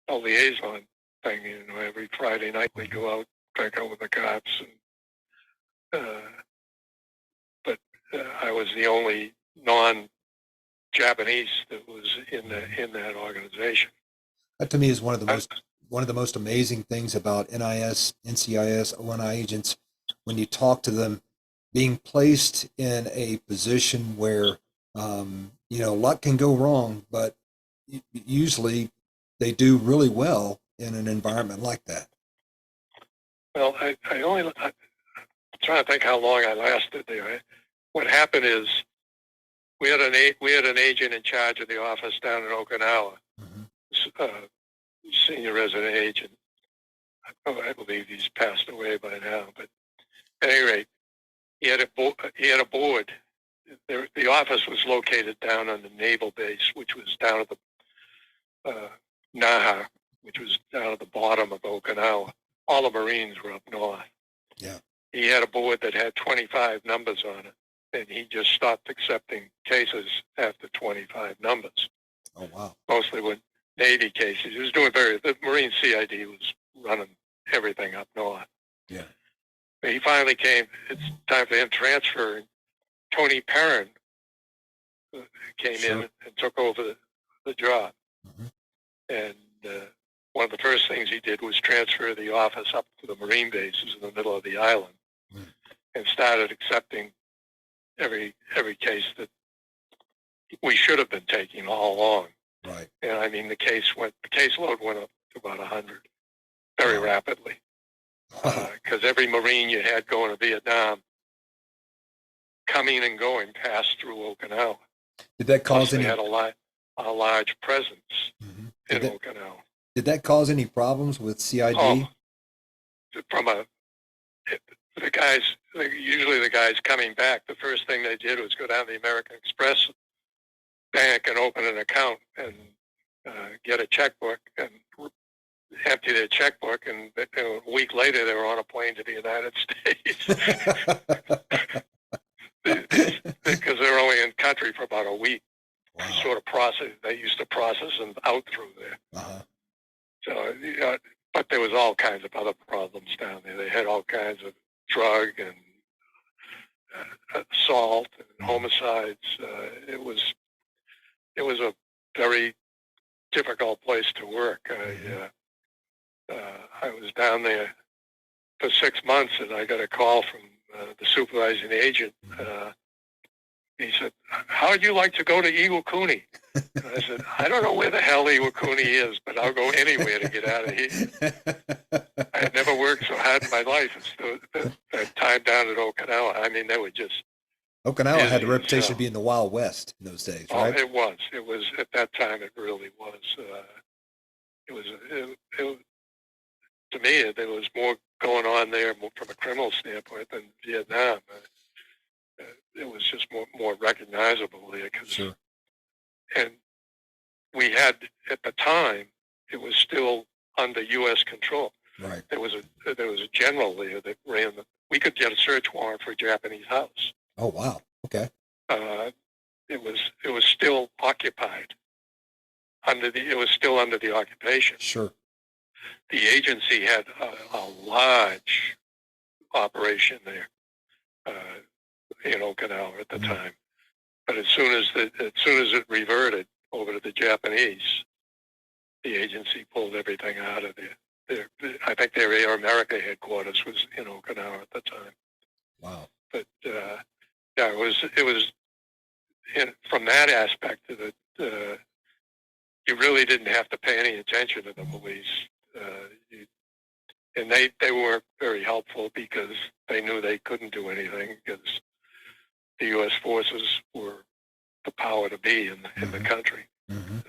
a liaison thing. Every Friday night we go out, back out with the cops, but I was the only non-Japanese that was in that organization. That to me is one of the most amazing things about NCIS, ONI agents. When you talk to them, being placed in a position where a lot can go wrong, but usually they do really well in an environment like that. Well, I'm trying to think how long I lasted there. What happened is we had an agent in charge of the office down in Okinawa, senior resident agent. I believe he's passed away by now, but at any rate, he had a board. The office was located down on the naval base, which was down at the Naha, which was down at the bottom of Okinawa. All the Marines were up north. Yeah. He had a board that had 25 numbers on it, and he just stopped accepting cases after 25 numbers. Oh, wow. Mostly with Navy cases. He was doing the Marine CID was running everything up north. Yeah. But he finally came, it's time for him to transfer. Tony Perrin came in and took over the job. And one of the first things he did was transfer the office up to the Marine bases in the middle of the island and started accepting every case that we should have been taking all along. Right. And I mean, the caseload went up to about 100 very rapidly. Because every Marine you had going to Vietnam, coming and going, passed through Okinawa. Did that cause They had a large presence in Okinawa. Did that cause any problems with CID? Usually the guys coming back, the first thing they did was go down to the American Express bank and open an account and get a checkbook and empty their checkbook, and a week later they were on a plane to the United States because they're only in country for about a week. Wow. Sort of process. They used to process them out through there. Uh-huh. So, but there was all kinds of other problems down there. They had all kinds of drug and assault and homicides. It was a very difficult place to work. I was down there for 6 months, and I got a call from the supervising agent. He said, "How would you like to go to Iwakuni?" And I said, "I don't know where the hell Iwakuni is, but I'll go anywhere to get out of here." I had never worked so hard in my life. That time down at Okinawa, I mean, they were just... Okinawa had the reputation of being the Wild West in those days, right? Oh, it was. It was, at that time, it really was. To me, there was more going on there from a criminal standpoint than Vietnam. It was just more recognizable there. Sure. And we had, at the time, it was still under U.S. control. Right. There was a general there that ran we could get a search warrant for a Japanese house. Oh, wow. Okay. It was still occupied. It was still under the occupation. Sure. The agency had a large operation there in Okinawa at the time. But as soon as it reverted over to the Japanese, the agency pulled everything out of there. I think their Air America headquarters was in Okinawa at the time. Wow. But yeah, it was from that aspect of it. You really didn't have to pay any attention to the police, and they weren't very helpful because they knew they couldn't do anything because the U.S. forces were the power to be in the country. Mm-hmm.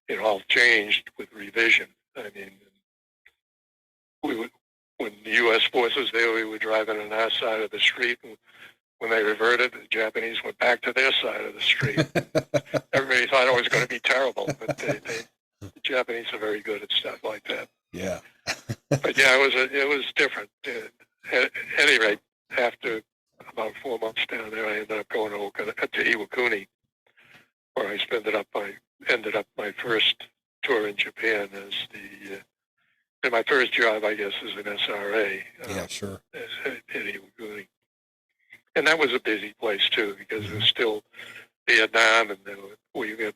It all changed with revision. I mean, when the U.S. forces there, we were driving on our side of the street, and when they reverted, the Japanese went back to their side of the street. Everybody thought it was going to be terrible, but the Japanese are very good at stuff like that. Yeah. But yeah, it was different. At any rate, after about 4 months down there, I ended up going to Iwakuni, where I ended up my first tour in Japan as and my first job, I guess, as an SRA. Yeah, sure. At Iwakuni. And that was a busy place, too, because it was still Vietnam, and we had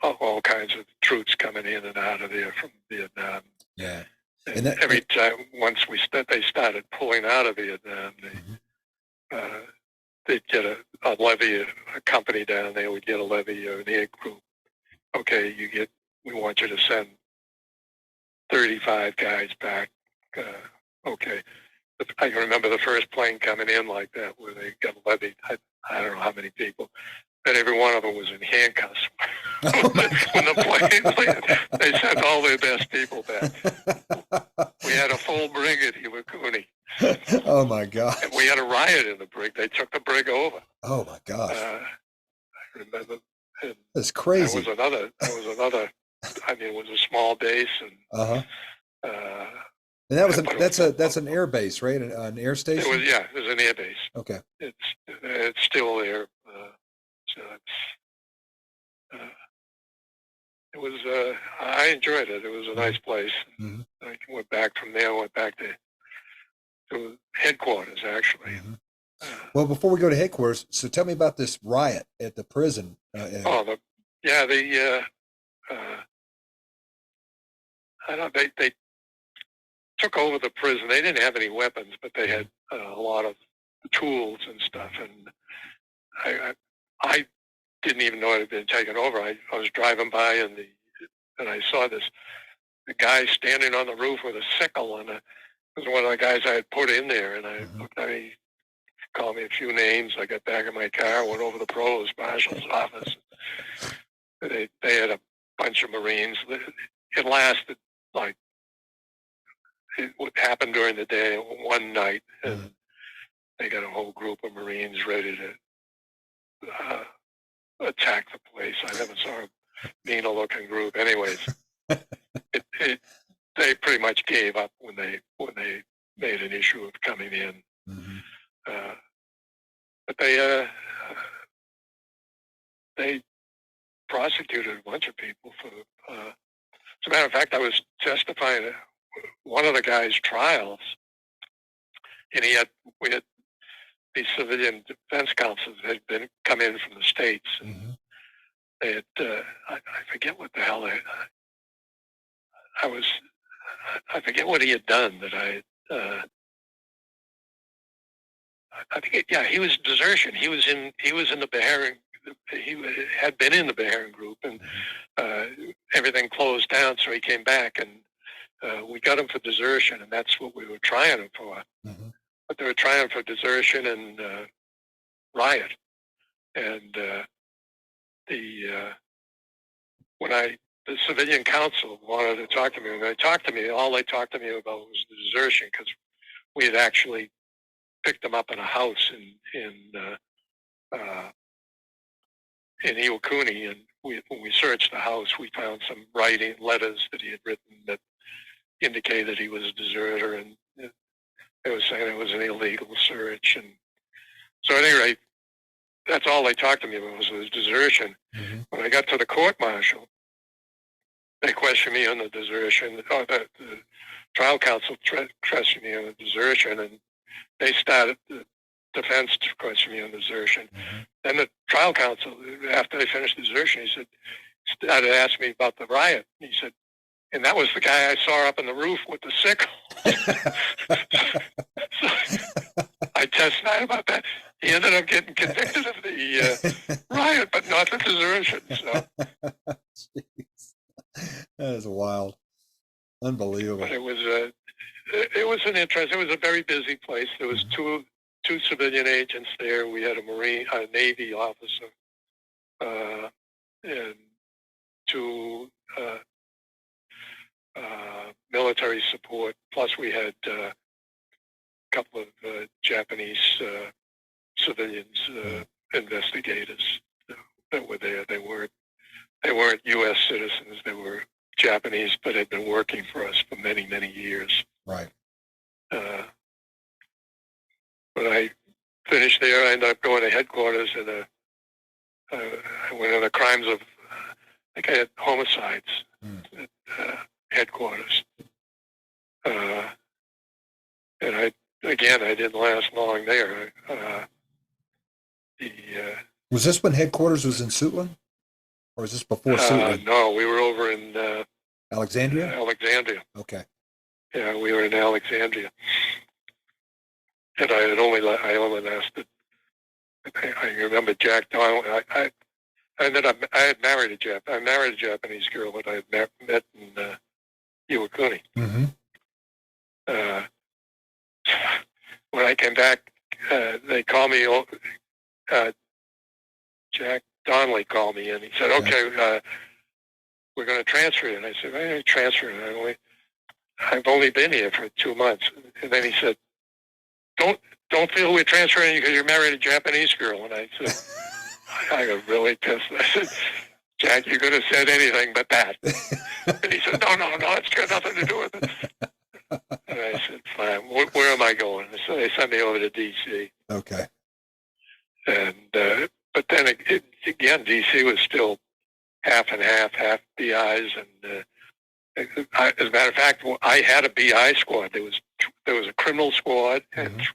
all kinds of troops coming in and out of there from Vietnam. Yeah. And every time, once they started pulling out of Vietnam, they'd get a levy, a company down there would get a levy or an air group. Okay, we want you to send 35 guys back. Okay. I can remember the first plane coming in like that, where they got levied. I don't know how many people. And every one of them was in handcuffs. Oh when the plane landed, they sent all their best people back. We had a full brig at Iwakuni. Oh my God! And we had a riot in the brig. They took the brig over. Oh my gosh! I remember. That's crazy. That was another. I mean, it was a small base, and and that's an air base, right? An air station. It was an air base. Okay. It's still there. So it was. I enjoyed it. It was a nice place. Mm-hmm. I went back from there. Went back to headquarters, actually. Mm-hmm. Well, before we go to headquarters, so tell me about this riot at the prison. They took over the prison. They didn't have any weapons, but they had a lot of tools and stuff. And I didn't even know it had been taken over. I was driving by and I saw the guy standing on the roof with a sickle, and it was one of the guys I had put in there. And I looked at him, he called me a few names. I got back in my car, went over to the provost marshal's office. They had a bunch of Marines. It lasted it would happen during the day, one night, and they got a whole group of Marines ready to attack the place. I never saw a meaner looking group. Anyways, they pretty much gave up when they made an issue of coming in. Mm-hmm. But they prosecuted a bunch of people for. As a matter of fact, I was testifying at one of the guy's trials, and we had these civilian defense counsels had come in from the States, and Mm-hmm. they had I forget what the hell I forget what he had done that I think he was desertion. He was in the Beharing. He had been in the Beharing group, and everything closed down, so he came back, and we got him for desertion, and that's what we were trying him for. Mm-hmm. But they were trying him for desertion and riot. And the civilian counsel wanted to talk to me. When they talked to me, all they talked to me about was the desertion, because we had actually picked him up in a house in Iwakuni, and when we searched the house, we found some letters that he had written that indicated he was a deserter, and they were saying it was an illegal search. And so at any rate, that's all they talked to me about was desertion. Mm-hmm. When I got to the court-martial, they questioned me on the desertion. The trial counsel questioned me on the desertion, and they started the defense to question me on desertion. Mm-hmm. Then the trial counsel, after they finished desertion, he started asking me about the riot. He said, and that was the guy I saw up in the roof with the sickle. So I testified about that. He ended up getting convicted of the riot, but not the desertion. So. That is wild. Unbelievable. But it was an interest. It was a very busy place. There was two civilian agents there. We had a Navy officer, and two military support. Plus, we had a couple of Japanese civilians, investigators that were there. They weren't U.S. citizens. They were Japanese, but had been working for us for many, many years. Right. When I finished there, I ended up going to headquarters, and I went on the crimes of, I think I had homicides at headquarters. And I didn't last long there. Was this when headquarters was in Suitland? Or was this before Suitland? No, we were over in Alexandria? Alexandria. Okay. Yeah, we were in Alexandria. And I only lasted, I remember Jack Donnelly. I had married a Japanese girl that I had met in Iwakuni. Mm-hmm. When I came back, they called me, Jack Donnelly called me, and he said, okay, we're going to transfer you. And I said, why are you transferring? I've only been here for 2 months. And then he said, don't feel we're transferring you because you're married a Japanese girl. And I said, I got really pissed. I said, Jack, you could have said anything but that. And he said, no, it's got nothing to do with it. And I said, fine, where am I going? So they sent me over to D.C. Okay. And but then again, D.C. was still half and half BIs, and as a matter of fact, I had a BI squad. There was a criminal squad, and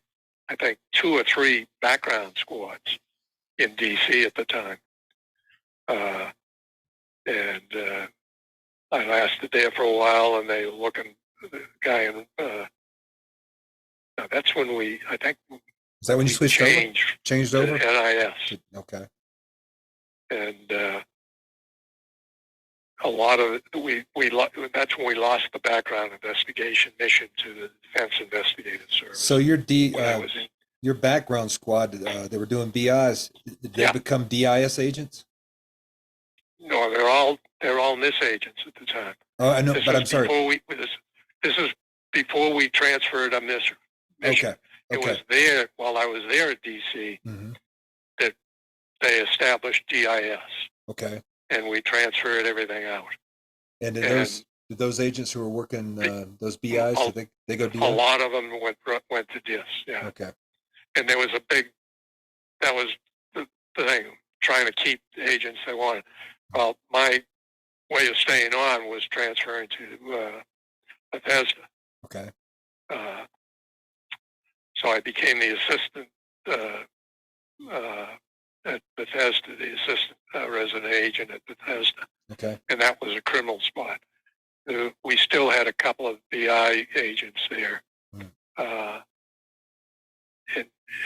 I think 2 or 3 background squads in D.C. at the time. And I lasted there for a while, and they were looking the guy in. That's when I think. Is that when you switched over? Changed over? NIS. Okay. And a lot of that's when we lost the background investigation mission to the Defense Investigative Service. So your background squad, they were doing BIs. Did they become DIS agents? No, they're all NIS agents at the time. Oh, I know, but I'm sorry. This is before we transferred on this mission. Okay. It was there while I was there at DC that they established DIS, Okay. and we transferred everything out. And did And those agents who were working those BIs, did they go a DI? lot of them went to DIS, yeah. Okay. And there was that was the thing, trying to keep the agents they wanted. Well, my way of staying on was transferring to Bethesda. Okay. So I became the assistant at Bethesda, the assistant resident agent at Bethesda. Okay. And that was a criminal spot. We still had a couple of BI agents there.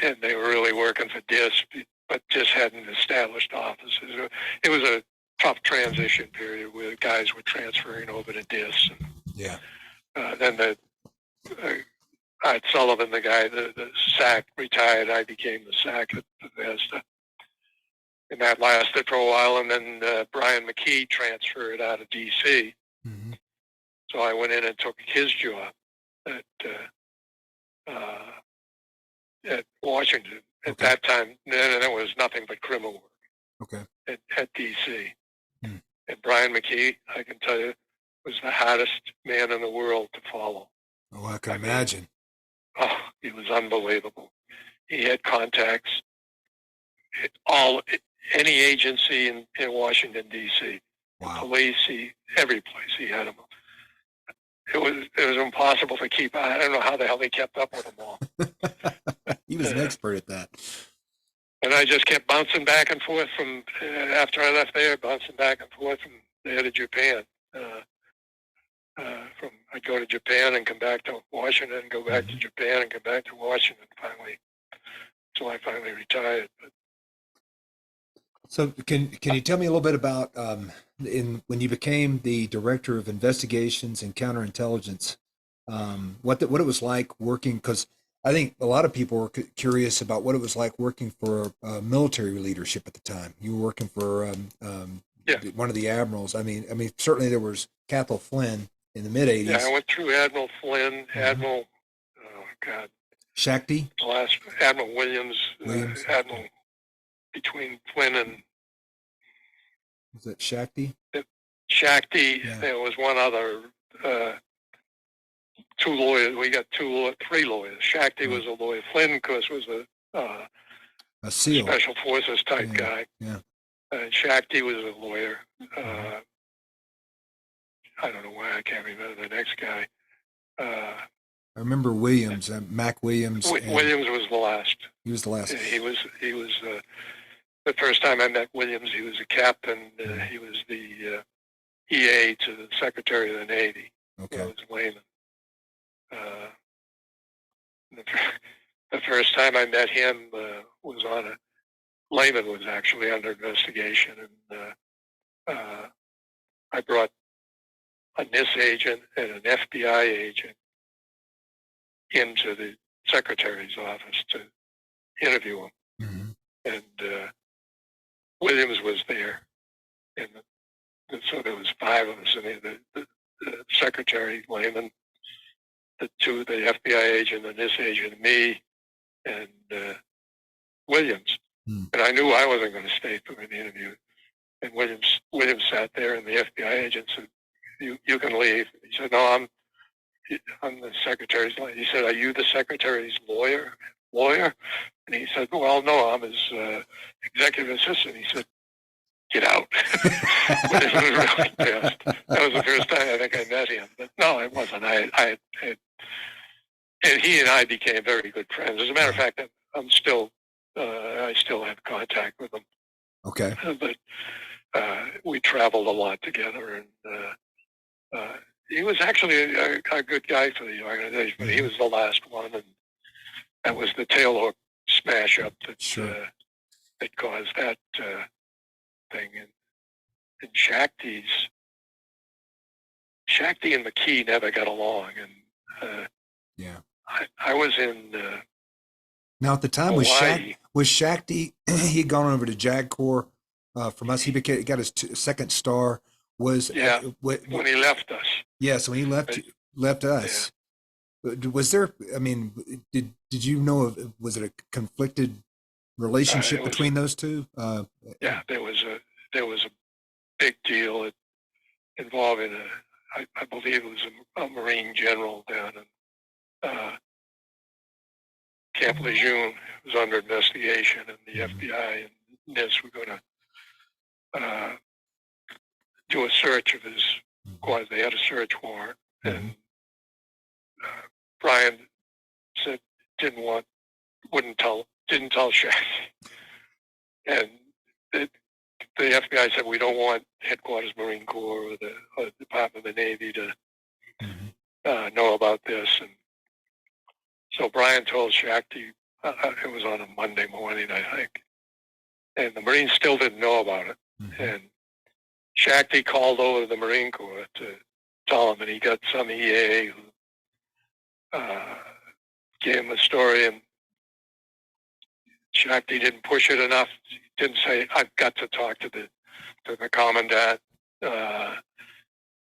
And they were really working for DIS, but just hadn't established offices. It was a tough transition period where guys were transferring over to DIS. And, yeah. Then Art Sullivan, the guy, the SAC, retired. I became the SAC at Bethesda. And that lasted for a while. And then Brian McKee transferred out of D.C. Mm-hmm. So I went in and took his job at Washington. At that time, then it was nothing but criminal work. Okay. At D.C. And Brian McKee, I can tell you, was the hardest man in the world to follow. Oh, I can imagine. He was unbelievable. He had contacts, any agency in Washington, D.C. Wow. Police, every place he had them. It was impossible to keep. I don't know how the hell he kept up with them all. He was an expert at that. And I just kept bouncing back and forth from after I left there, bouncing back and forth from there to Japan. I'd go to Japan and come back to Washington, and go back to Japan and come back to Washington. Finally, so I finally retired. But, so can you tell me a little bit about when you became the director of investigations and counterintelligence, what it was like working? Because I think a lot of people were curious about what it was like working for military leadership at the time. You were working for one of the admirals. I mean, certainly there was Cathal Flynn in the mid '80s. Yeah, I went through Admiral Flynn, Admiral, Shakti, the last Admiral Williams. Admiral between Flynn and was it Shakti? Shakti. Yeah. There was one other. Two lawyers. We got three lawyers. Shakti was a lawyer. Flynn, of course, was a SEAL, special forces type guy. Yeah. And Shakti was a lawyer. I don't know why I can't remember the next guy. I remember Williams, Mac Williams. Williams was the last. He was the last. He was the first time I met Williams. He was a captain. He was the EA to the Secretary of the Navy. Okay. He was layman. The first time I met him was layman was actually under investigation, and I brought a NIS agent and an FBI agent into the secretary's office to interview him. Mm-hmm. And Williams was there, and so there was five of us, and the secretary, layman, the FBI agent, the NIS agent, me, and Williams. And I knew I wasn't going to stay for the interview. And Williams sat there, and the FBI agent said, "You can leave." He said, "No, I'm the secretary's lawyer." He said, "Are you the secretary's lawyer?" And he said, "Well, no, I'm his executive assistant." He said, "Get out." Williams was really pissed. That was the first time I think I met him. But no, it wasn't. And he and I became very good friends. As a matter of fact, I still have contact with him. Okay. But we traveled a lot together, and he was actually a good guy for the organization, but he was the last one, and that was the tailhook smash up that caused that thing. And Shakti and McKee never got along, and I was in now at the time Hawaii. was Shakti he'd gone over to JAG Corps from us. He got his second star. When he left us. Yeah, so when he left us. Yeah. Was there? I mean, did you know? Was it a conflicted relationship it was, between those two? yeah, there was a big deal involving I believe it was a Marine general down in Camp Lejeune was under investigation, and the FBI and NIST were going to do a search of his quad. They had a search warrant, and Brian said didn't tell Shaq, and the FBI said we don't want Headquarters Marine Corps or the Department of the Navy to know about this, and so Brian told Shakti. It was on a Monday morning, I think, and the Marines still didn't know about it. And Shakti called over to the Marine Corps to tell him, and he got some EA who gave him a story, and Shakti didn't push it enough. He didn't say, "I've got to talk to the commandant." And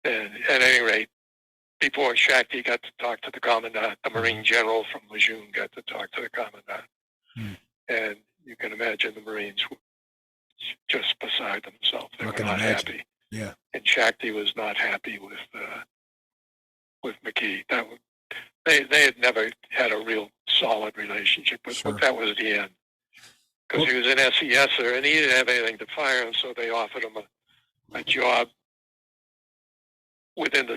at any rate, before Shakti got to talk to the commandant, the Marine general from Lejeune got to talk to the commandant. And you can imagine the Marines were just beside themselves. They were not happy. Yeah. And Shakti was not happy with McKee. They had never had a real solid relationship, but that was the end. Because he was an SESer and he didn't have anything to fire him, so they offered him a job within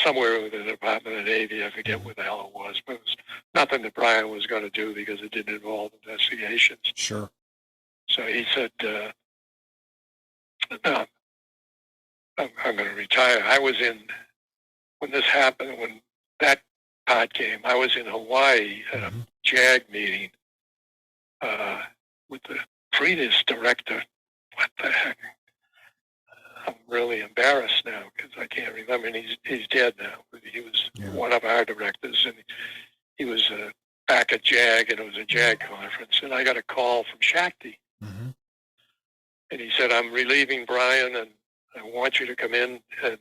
somewhere within the Department of the Navy. I forget where the hell it was, but it was nothing that Brian was going to do because it didn't involve investigations. Sure. So he said, "No, I'm going to retire." I was when this happened, when that part came, I was in Hawaii at a JAG meeting with the previous director. What the heck? I'm really embarrassed now because I can't remember. And he's dead now. He was one of our directors, and he was back at JAG, and it was a JAG conference. And I got a call from Shakti, and he said, "I'm relieving Brian, and I want you to come in and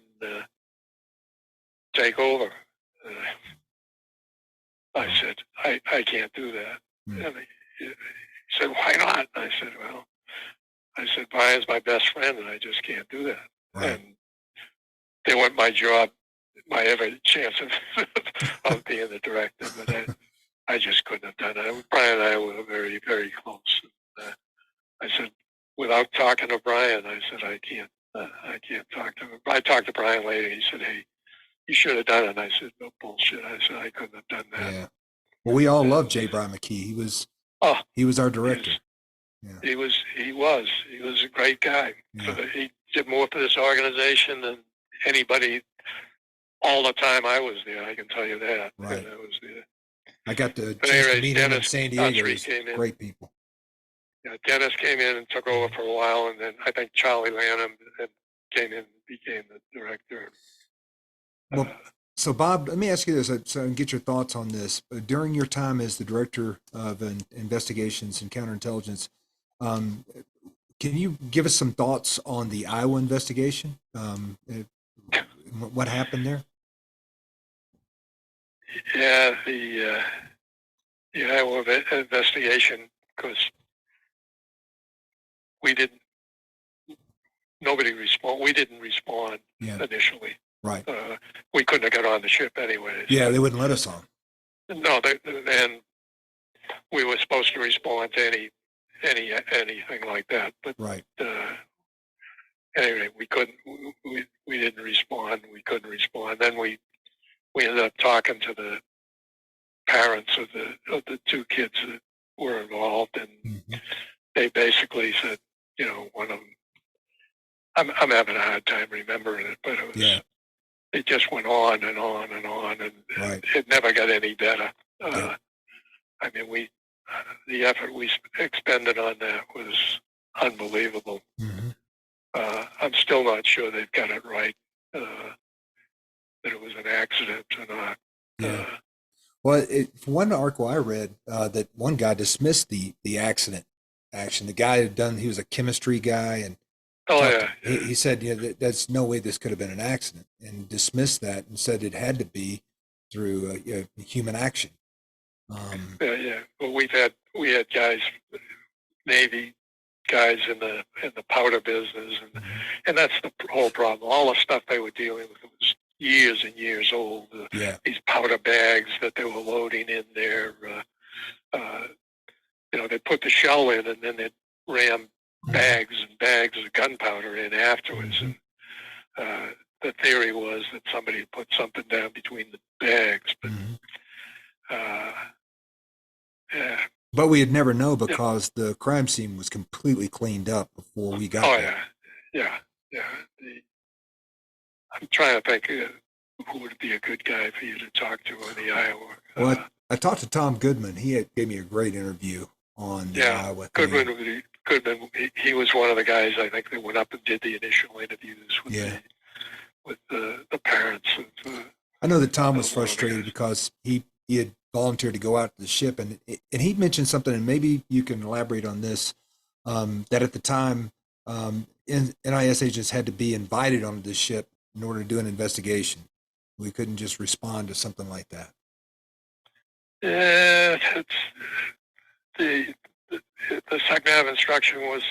take over." I said, I can't do that. And he said, "Why not?" I said, "Well," I said, "Brian's my best friend, and I just can't do that." Right. And they want my job, my every chance of being the director, but I just couldn't have done it. Brian and I were very, very close. I said, without talking to Brian, I said, I can't talk to him. I talked to Brian later. He said, "Hey, you should have done it." And I said, "No bullshit." I said, "I couldn't have done that." Yeah. Well, we all love J. Brian McKee. He was our director. He was a great guy. Yeah. He did more for this organization than anybody all the time I was there. I can tell you that. Right. And I was there. I got the chance to meet him in San Diego. He's came in. Great people. Yeah, Dennis came in and took over for a while, and then I think Charlie Lanham came in and became the director. Well, so Bob, let me ask you this, so I can get your thoughts on this. During your time as the director of investigations and counterintelligence, can you give us some thoughts on the Iowa investigation? What happened there? Yeah, the Iowa investigation, because we didn't respond initially. Right. We couldn't have got on the ship anyways. Yeah, they wouldn't let us on. No, and we were supposed to respond to anything like that. But right. Anyway, we couldn't. We didn't respond. We couldn't respond. Then we ended up talking to the parents of the two kids that were involved, and they basically said, one of them. I'm having a hard time remembering it, but it was. It just went on and on and on, and it never got any better. I mean, the effort we expended on that was unbelievable. I'm still not sure they've got it right, that it was an accident or not. Yeah. Well, one article I read, that one guy dismissed the accident action. The guy he was a chemistry guy, and he said, that's no way this could have been an accident, and dismissed that and said it had to be through human action. Well, we had guys Navy guys in the powder business, and that's the whole problem. All the stuff they were dealing with was years and years old. Yeah. These powder bags that they were loading in there. They put the shell in, and then they ram bags and bags of gunpowder in afterwards. And the theory was that somebody put something down between the bags, but yeah. But we would never know because the crime scene was completely cleaned up before we got there. Yeah. I'm trying to think who would be a good guy for you to talk to on the Iowa. Well, I talked to Tom Goodman. He gave me a great interview on the Iowa thing. Goodman, he was one of the guys I think that went up and did the initial interviews with the parents. I know that Tom was frustrated because he had volunteered to go out to the ship, and he mentioned something, and maybe you can elaborate on this, that at the time NIS agents had to be invited onto the ship in order to do an investigation. We couldn't just respond to something like that. Yeah, the second half instruction was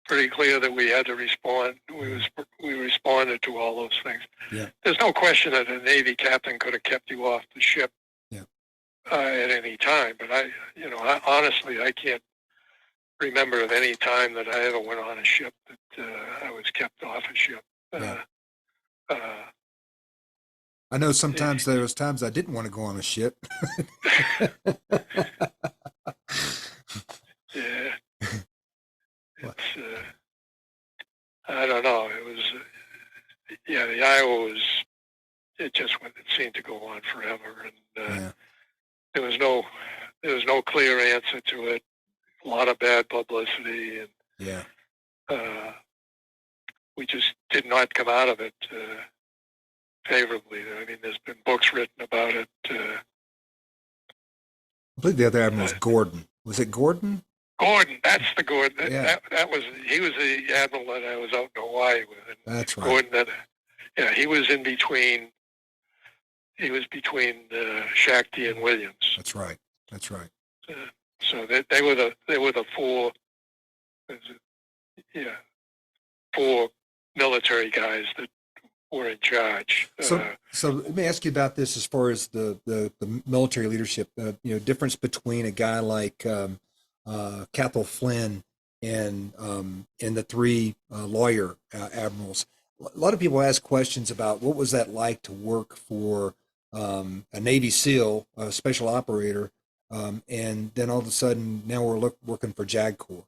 pretty clear that we had to respond. We responded to all those things. Yeah. There's no question that a Navy captain could have kept you off the ship at any time. But I honestly, I can't remember of any time that I ever went on a ship that I was kept off a ship. I know sometimes there was times I didn't want to go on a ship. Yeah. I don't know. It was, the Iowa was, it seemed to go on forever. And there was no clear answer to it. A lot of bad publicity. And we just did not come out of it favorably. I mean, there's been books written about it. I believe the other admiral was Gordon. Was it Gordon? Gordon, that's the Gordon. Yeah. He was the admiral that I was out in Hawaii with. And that's right. Gordon, he was in between. He was between Shakti and Williams. That's right. So they were the four military guys that were in charge. So let me ask you about this as far as the military leadership. Difference between a guy like Cathal Flynn and the three lawyer admirals. A lot of people ask questions about what was that like to work for a Navy SEAL, a special operator, and then all of a sudden now we're working for JAG Corps.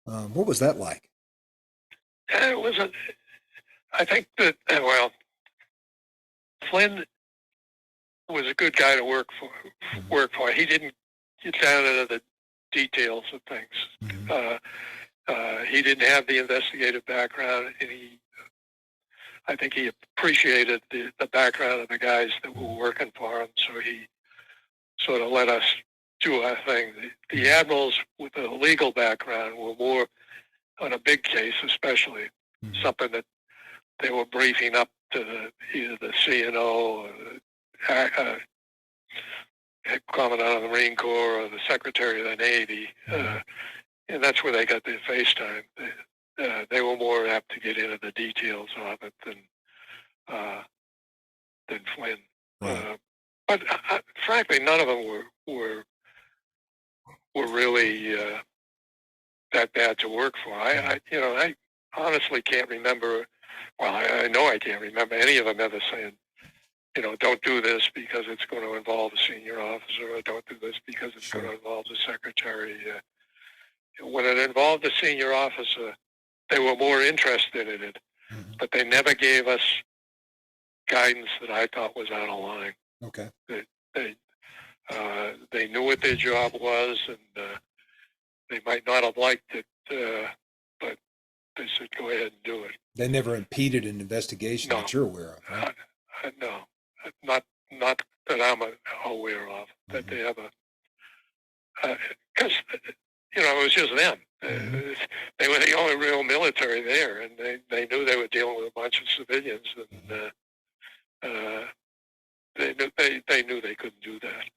What was that like? It wasn't. I think that Flynn was a good guy to work for. He didn't get down into the details of things. He didn't have the investigative background, and I think he appreciated the background of the guys that were working for him, so he sort of let us do our thing. The admirals with a legal background were more on a big case, especially something that they were briefing up to either the CNO or the Commandant of the Marine Corps or the Secretary of the Navy, and that's where they got their face time. They were more apt to get into the details of it than Flynn. Right. But frankly, none of them were really that bad to work for. I honestly can't remember. Well, I know I can't remember any of them ever saying, don't do this because it's going to involve a senior officer, or don't do this because it's going to involve the secretary. When it involved a senior officer, they were more interested in it, but they never gave us guidance that I thought was out of line. Okay. They knew what their job was, and they might not have liked it, but they said, go ahead and do it. They never impeded an investigation that you're aware of, right? No, not that I'm aware of, that they ever, because, it was just them. They were the only real military there, and they knew they were dealing with a bunch of civilians, and they knew they couldn't do that.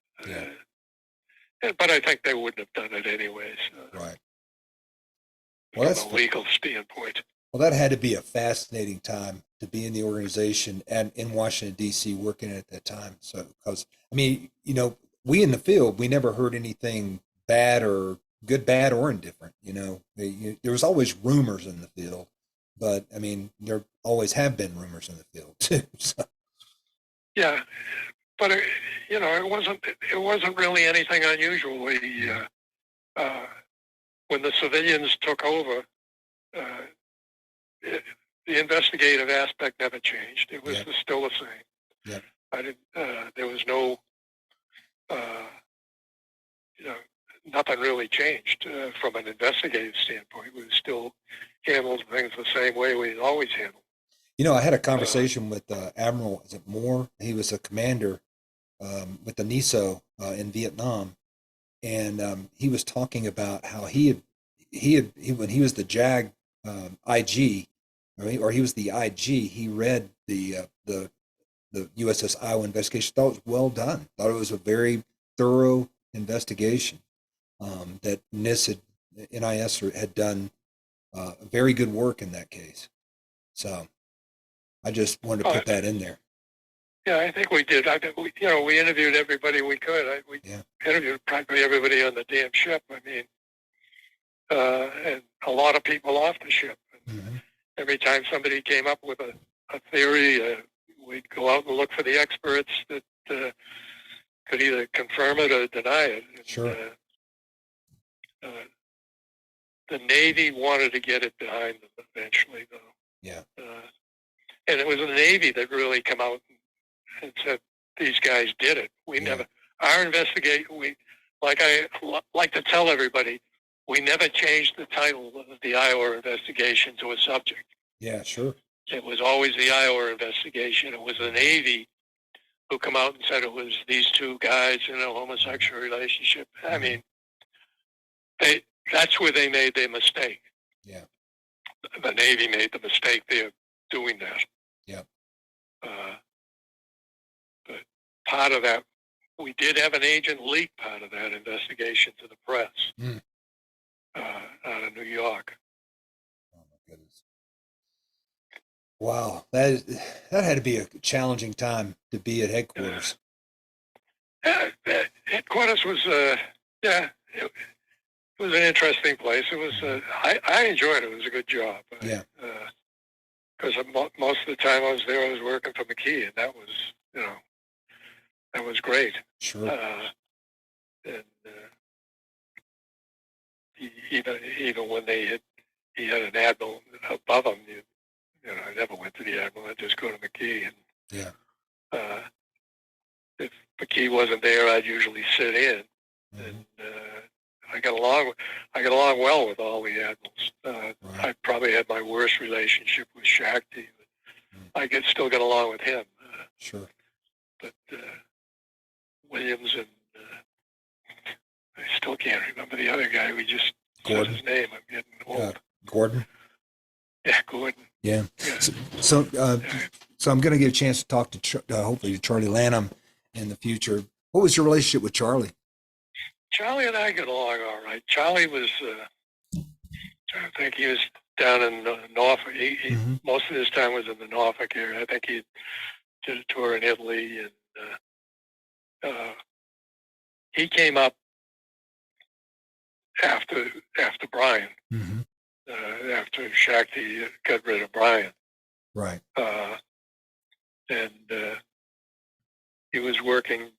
But I think they wouldn't have done it anyways. Right. Well, from a legal standpoint. well, that had to be a fascinating time to be in the organization and in Washington D.C. working at that time. So, because I mean, we in the field, we never heard anything bad or good, bad, or indifferent. There was always rumors in the field, but I mean, there always have been rumors in the field too. So, Yeah, but it wasn't really anything unusual. When the civilians took over, uh, it, the investigative aspect never changed. It was Yep. still the same. Yep. I didn't. There was no. You know, nothing really changed from an investigative standpoint. We still handled things the same way we always handled. I had a conversation with Admiral, is it Moore? He was a commander with the NISO in Vietnam, and he was talking about how when he was the JAG IG, or he was the IG, he read the USS Iowa investigation. Thought it was well done. Thought it was a very thorough investigation. That NIS had done very good work in that case. So I just wanted to put that in there. Yeah, I think we did. We interviewed everybody we could. We interviewed practically everybody on the damn ship. I mean, and a lot of people off the ship. Mm-hmm. Every time somebody came up with a theory, we'd go out and look for the experts that could either confirm it or deny it. Sure. The Navy wanted to get it behind them eventually, though. Yeah. And it was the Navy that really come out and said, these guys did it. Our investigation, I like to tell everybody, we never changed the title of the Iowa investigation to a subject. Yeah, sure. It was always the Iowa investigation. It was the Navy who come out and said it was these two guys in a homosexual relationship. I mean, that's where they made their mistake. Yeah. The Navy made the mistake there doing that. Yeah. But part of that, we did have an agent leak part of that investigation to the press out of New York. Oh my goodness! Wow, that had to be a challenging time to be at headquarters. Headquarters was, it was an interesting place. It was, I enjoyed it. It was a good job. Yeah. Because most of the time I was there, I was working for McKee, and that was great. Sure. And even when he had an admiral above him, I never went to the admiral. I just go to McKee, and if McKee wasn't there, I'd usually sit in, and I got along well with all the admirals. Right. I probably had my worst relationship with Shakti, but I still get along with him. Sure. But Williams and I still can't remember the other guy. We just said his name. I'm getting old. Gordon. Yeah, Gordon. Yeah. So I'm going to get a chance to talk to hopefully to Charlie Lanham in the future. What was your relationship with Charlie? Charlie and I get along all right. Charlie was, I think he was down in Norfolk. Most of his time was in the Norfolk area. I think he did a tour in Italy, and he came up after Brian, after Shakti got rid of Brian. Right. And he was working.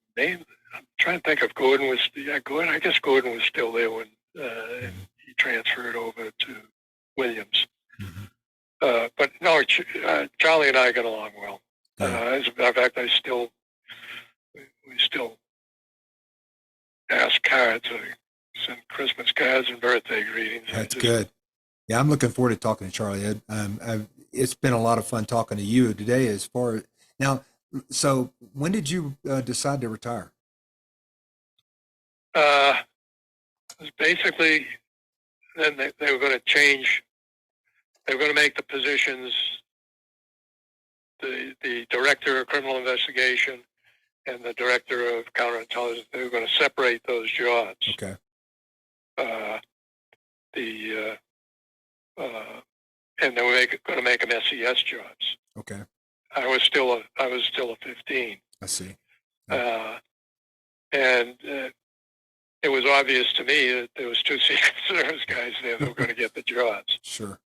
I'm trying to think if Gordon was. Yeah, Gordon. I guess Gordon was still there when he transferred over to Williams. But no, Charlie and I got along well. As a matter of fact, we still ask cards, send Christmas cards and birthday greetings. That's good. Yeah, I'm looking forward to talking to Charlie. It's been a lot of fun talking to you today. So when did you decide to retire? It was basically then they were going to change. They were going to make the positions the director of criminal investigation and the director of counterintelligence. They were going to separate those jobs. Okay. and they were going to make them SES jobs. Okay. I was still a 15. I see. And it was obvious to me that there was two Secret Service guys there that were going to get the jobs. Sure.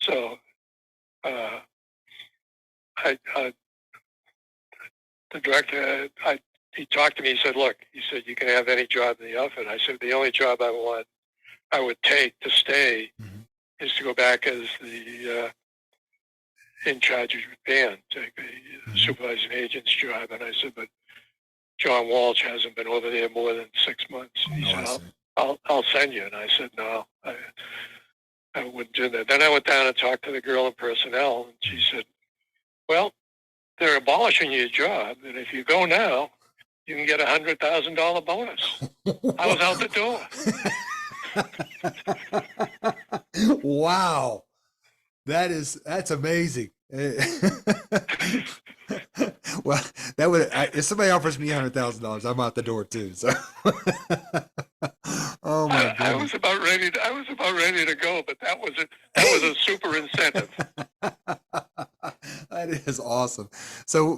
So the director, he talked to me. He said, "Look," he said, "you can have any job in the outfit." I said, "The only job I would take to stay is to go back as the in charge of Japan, take the supervising agent's job." And I said, "But John Walsh hasn't been over there more than 6 months." He said, I'll send you. And I said, "No, I wouldn't do that." Then I went down and talked to the girl in personnel, and she said, "Well, they're abolishing your job, and if you go now, you can get $100,000 bonus." I was out the door. Wow. That's amazing. Well, that would, if somebody offers me $100,000, I'm out the door too. So, oh my goodness. I was about ready to go, but that was a super incentive. That is awesome. So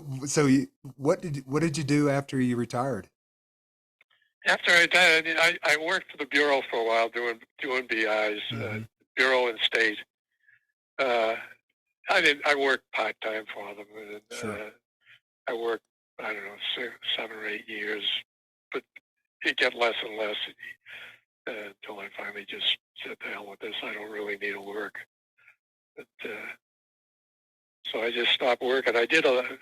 what did you do after you retired? After I died, I worked for the Bureau for a while doing BIs, Bureau and State. I worked part-time for them. And, sure. I worked, I don't know, 7 or 8 years, but it got less and less until I finally just said, "The hell with this. I don't really need to work." But, so I just stopped working. I did I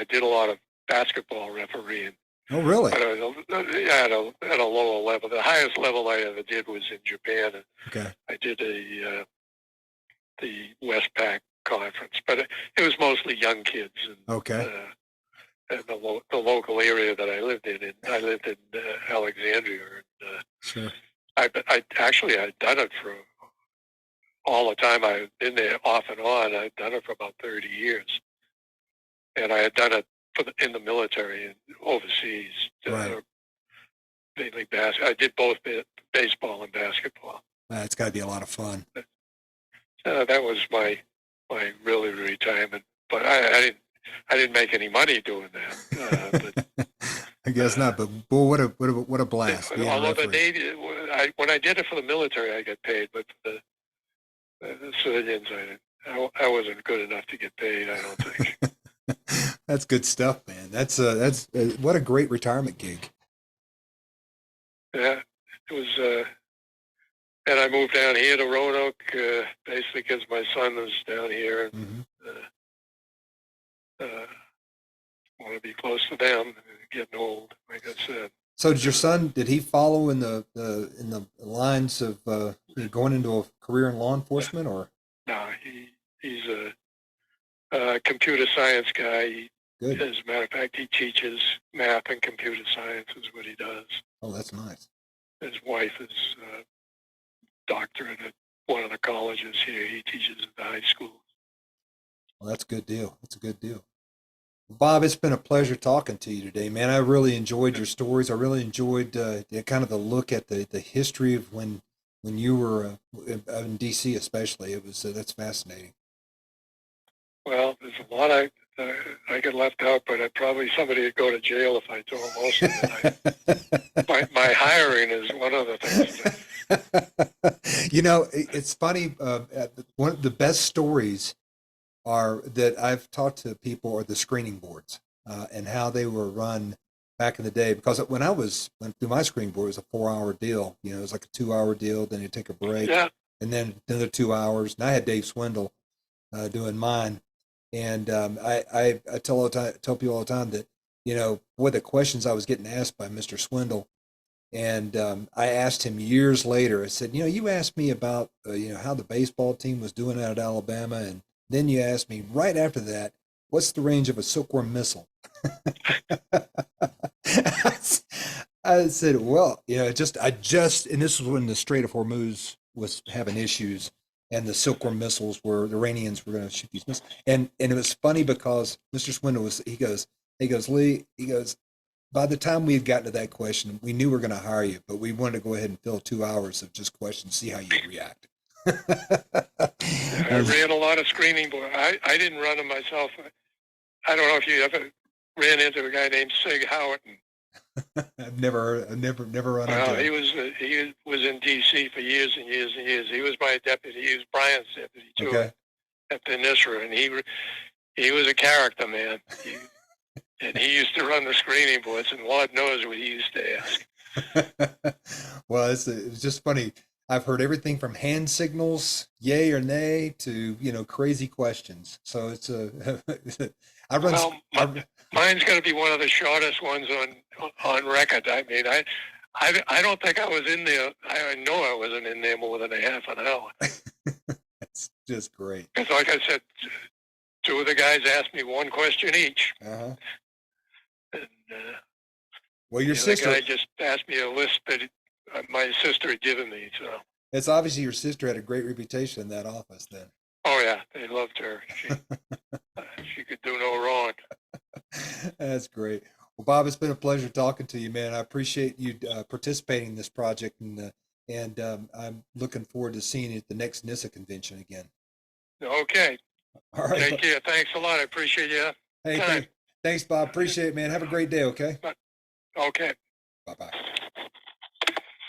did a lot of basketball refereeing. Oh, really? But at a lower level. The highest level I ever did was in Japan. Okay. I did the Westpac conference, but it was mostly young kids. And, okay. And the local area that I lived in. And I lived in Alexandria. And, sure. I'd done it for all the time I've been there, off and on. I'd done it for about 30 years, and I had done it in the military and overseas. Right. Mainly basketball. I did both baseball and basketball. It's got to be a lot of fun. That was my really retirement, but I didn't make any money doing that. But, I guess not. But boy, what a blast! Although the Navy, when I did it for the military, I got paid, but for the civilians, I wasn't good enough to get paid. I don't think. That's good stuff, man. That's what a great retirement gig. Yeah, it was. And I moved down here to Roanoke, basically because my son was down here, and want to be close to them. Getting old, like I said. So, did your son? Did he follow in the lines of going into a career in law enforcement, or? No, he's a computer science guy. Good. As a matter of fact, he teaches math and computer science is what he does. Oh, that's nice. His wife is a doctorate at one of the colleges here. He teaches at the high school. Well, that's a good deal. That's a good deal. Bob, it's been a pleasure talking to you today, man. I really enjoyed your stories. I really enjoyed kind of the look at the history of when you were in D.C. especially. It was that's fascinating. Well, there's a lot I get left out, but somebody would go to jail if I told most of it. My hiring is one of the things. You know, it's funny. One of the best stories that I've talked to people are the screening boards and how they were run back in the day. Because when I went through my screening board, it was a 4-hour deal. You know, it was like a 2-hour deal. Then you take a break, and then another 2 hours. And I had Dave Swindle doing mine. And I tell people all the time that, you know, boy, the questions I was getting asked by Mr. Swindle. And I asked him years later, I said, you know, you asked me about, how the baseball team was doing out at Alabama. And then you asked me right after that, what's the range of a silkworm missile? I said, well, and this was when the Strait of Hormuz was having issues. And the silkworm missiles the Iranians were going to shoot these missiles. And it was funny because Mr. Swindle he goes, Lee, by the time we had gotten to that question, we knew we were going to hire you, but we wanted to go ahead and fill 2 hours of just questions, see how you react. I ran a lot of screening board. I didn't run them myself. I don't know if you ever ran into a guy named Sig Houghton. I've never run into him. He was in D.C. for years and years and years. He was my deputy. He was Brian's deputy too, Okay. at the NCIS, and he was a character, man. And he used to run the screening boards, and Lord knows what he used to ask. Well, it's just funny. I've heard everything from hand signals, yay or nay, to crazy questions. So it's I run. Well, mine's going to be one of the shortest ones on record. I mean, I don't think I was in there. I know I wasn't in there more than a half an hour. That's just great. Because, like I said, two of the guys asked me one question each. Uh-huh. And, well, your sister. The guy just asked me a list that my sister had given me. So it's obviously your sister had a great reputation in that office then. Oh yeah, they loved her. She could do no wrong. That's great. Well, Bob, it's been a pleasure talking to you, man. I appreciate you participating in this project, and I'm looking forward to seeing you at the next NISA convention again. Okay. All right. Take care. Thanks a lot. I appreciate you. Hey, thanks, Bob. Appreciate it, man. Have a great day, okay? Okay. Bye-bye.